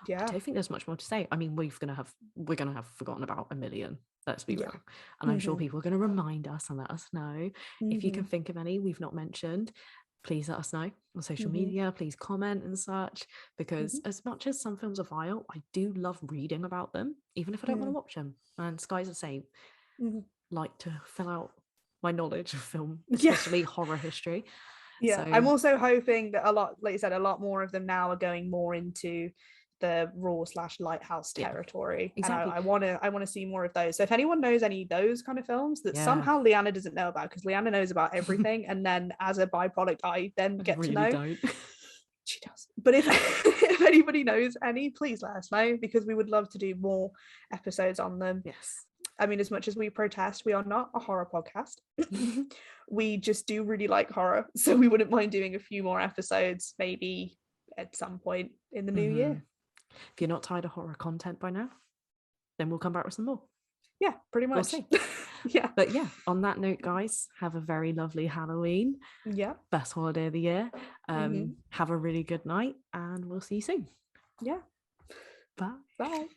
Yeah, I don't think there's much more to say. I mean, we're gonna have forgotten about a million. Let's be real, and I'm sure people are gonna remind us and let us know if you can think of any we've not mentioned. Please let us know on social media. Please comment and such, because as much as some films are vile, I do love reading about them, even if I don't want to watch them. And Skye's the same. Like to fill out my knowledge of film, especially horror history. Yeah, so, I'm also hoping that a lot, like you said, a lot more of them now are going more into the Raw/Lighthouse territory. Exactly. And I want to see more of those. So if anyone knows any of those kind of films that somehow Lyanna doesn't know about, because Lyanna knows about everything, and then as a byproduct, I then get to know. Don't. She does. But if anybody knows any, please let us know, because we would love to do more episodes on them. Yes. I mean, as much as we protest, we are not a horror podcast. We just do really like horror, so we wouldn't mind doing a few more episodes, maybe at some point in the new year. If you're not tired of horror content by now, then we'll come back with some more. Yeah, pretty much. We'll see. But yeah, on that note, guys, have a very lovely Halloween. Yeah. Best holiday of the year. Have a really good night, and we'll see you soon. Yeah. Bye. Bye.